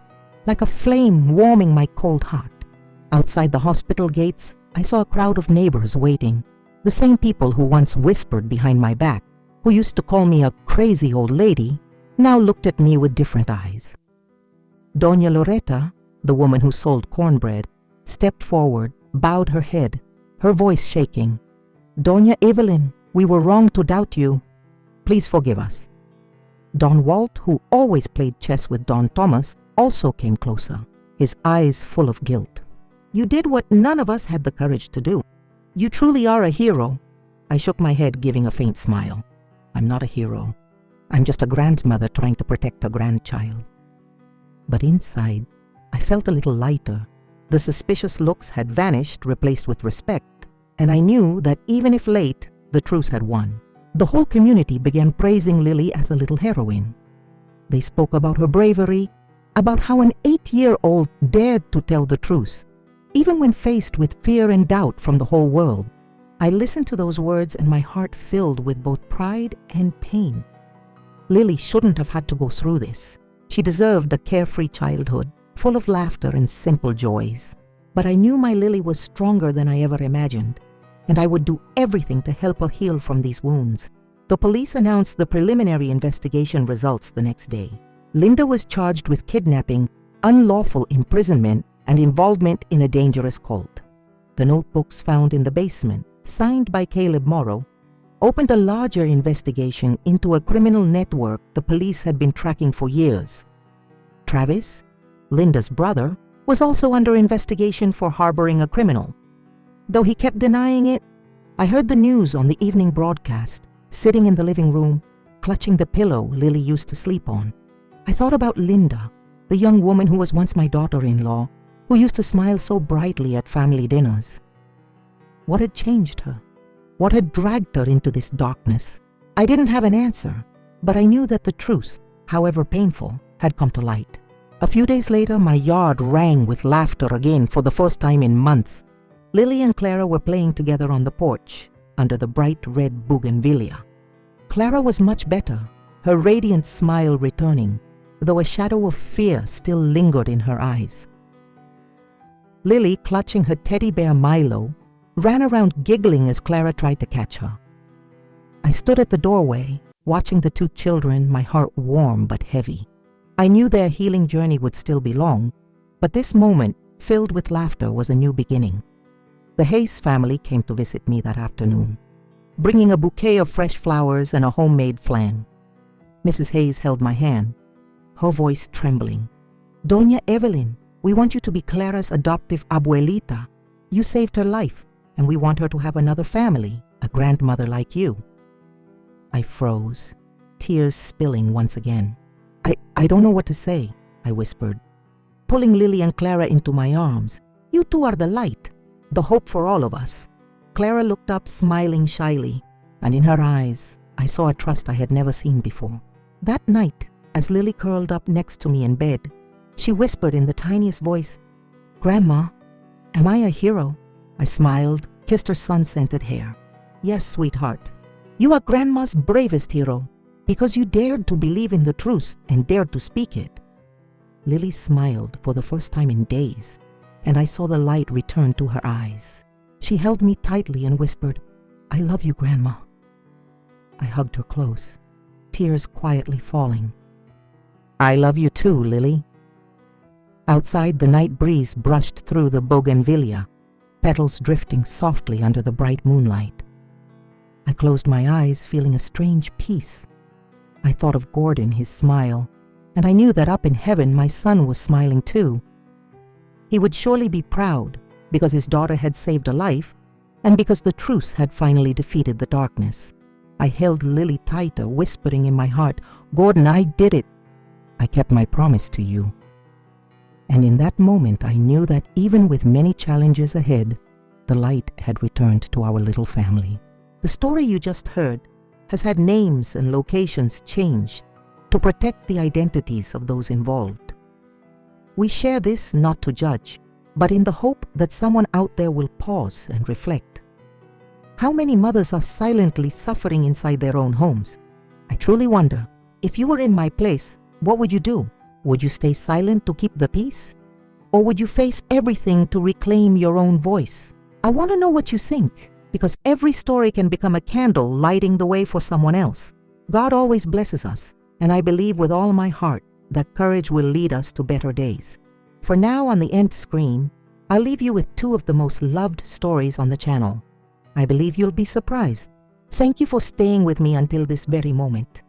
like a flame warming my cold heart. Outside the hospital gates, I saw a crowd of neighbors waiting, the same people who once whispered behind my back, who used to call me a crazy old lady, now looked at me with different eyes. Doña Loretta, the woman who sold cornbread, stepped forward, bowed her head, her voice shaking. "Doña Evelyn, we were wrong to doubt you. Please forgive us." Don Walt, who always played chess with Don Thomas, also came closer, his eyes full of guilt. "You did what none of us had the courage to do. You truly are a hero." I shook my head, giving a faint smile. "I'm not a hero. I'm just a grandmother trying to protect a grandchild." But inside, I felt a little lighter. The suspicious looks had vanished, replaced with respect, and I knew that even if late, the truth had won. The whole community began praising Lily as a little heroine. They spoke about her bravery, about how an 8-year-old dared to tell the truth, even when faced with fear and doubt from the whole world. I listened to those words and my heart filled with both pride and pain. Lily shouldn't have had to go through this. She deserved a carefree childhood, full of laughter and simple joys. But I knew my Lily was stronger than I ever imagined, and I would do everything to help her heal from these wounds. The police announced the preliminary investigation results the next day. Linda was charged with kidnapping, unlawful imprisonment, and involvement in a dangerous cult. The notebooks found in the basement, signed by Caleb Morrow, opened a larger investigation into a criminal network the police had been tracking for years. Travis, Linda's brother, was also under investigation for harboring a criminal. Though he kept denying it, I heard the news on the evening broadcast, sitting in the living room, clutching the pillow Lily used to sleep on. I thought about Linda, the young woman who was once my daughter-in-law, who used to smile so brightly at family dinners. What had changed her? What had dragged her into this darkness? I didn't have an answer, but I knew that the truth, however painful, had come to light. A few days later, my yard rang with laughter again for the first time in months. Lily and Clara were playing together on the porch, under the bright red bougainvillea. Clara was much better, her radiant smile returning, though a shadow of fear still lingered in her eyes. Lily, clutching her teddy bear Milo, ran around giggling as Clara tried to catch her. I stood at the doorway, watching the two children, my heart warm but heavy. I knew their healing journey would still be long, but this moment, filled with laughter, was a new beginning. The Hayes family came to visit me that afternoon, bringing a bouquet of fresh flowers and a homemade flan. Mrs. Hayes held my hand, her voice trembling. "Doña Evelyn, we want you to be Clara's adoptive abuelita. You saved her life, and we want her to have another family, a grandmother like you." I froze, tears spilling once again. I don't know what to say," I whispered, pulling Lily and Clara into my arms. "You two are the light, the hope for all of us." Clara looked up, smiling shyly, and in her eyes, I saw a trust I had never seen before. That night, as Lily curled up next to me in bed, she whispered in the tiniest voice, "Grandma, am I a hero?" I smiled, kissed her sun-scented hair. "Yes, sweetheart, you are Grandma's bravest hero, because you dared to believe in the truth and dared to speak it." Lily smiled for the first time in days, and I saw the light return to her eyes. She held me tightly and whispered, "I love you, Grandma." I hugged her close, tears quietly falling. "I love you too, Lily." Outside, the night breeze brushed through the bougainvillea, petals drifting softly under the bright moonlight. I closed my eyes, feeling a strange peace. I thought of Gordon, his smile, and I knew that up in heaven my son was smiling too. He would surely be proud because his daughter had saved a life and because the truth had finally defeated the darkness. I held Lily tighter, whispering in my heart, "Gordon, I did it. I kept my promise to you." And in that moment I knew that even with many challenges ahead, the light had returned to our little family. The story you just heard has had names and locations changed to protect the identities of those involved. We share this not to judge, but in the hope that someone out there will pause and reflect. How many mothers are silently suffering inside their own homes? I truly wonder, if you were in my place, what would you do? Would you stay silent to keep the peace? Or would you face everything to reclaim your own voice? I want to know what you think, because every story can become a candle lighting the way for someone else. God always blesses us, and I believe with all my heart that courage will lead us to better days. For now, on the end screen, I'll leave you with two of the most loved stories on the channel. I believe you'll be surprised. Thank you for staying with me until this very moment.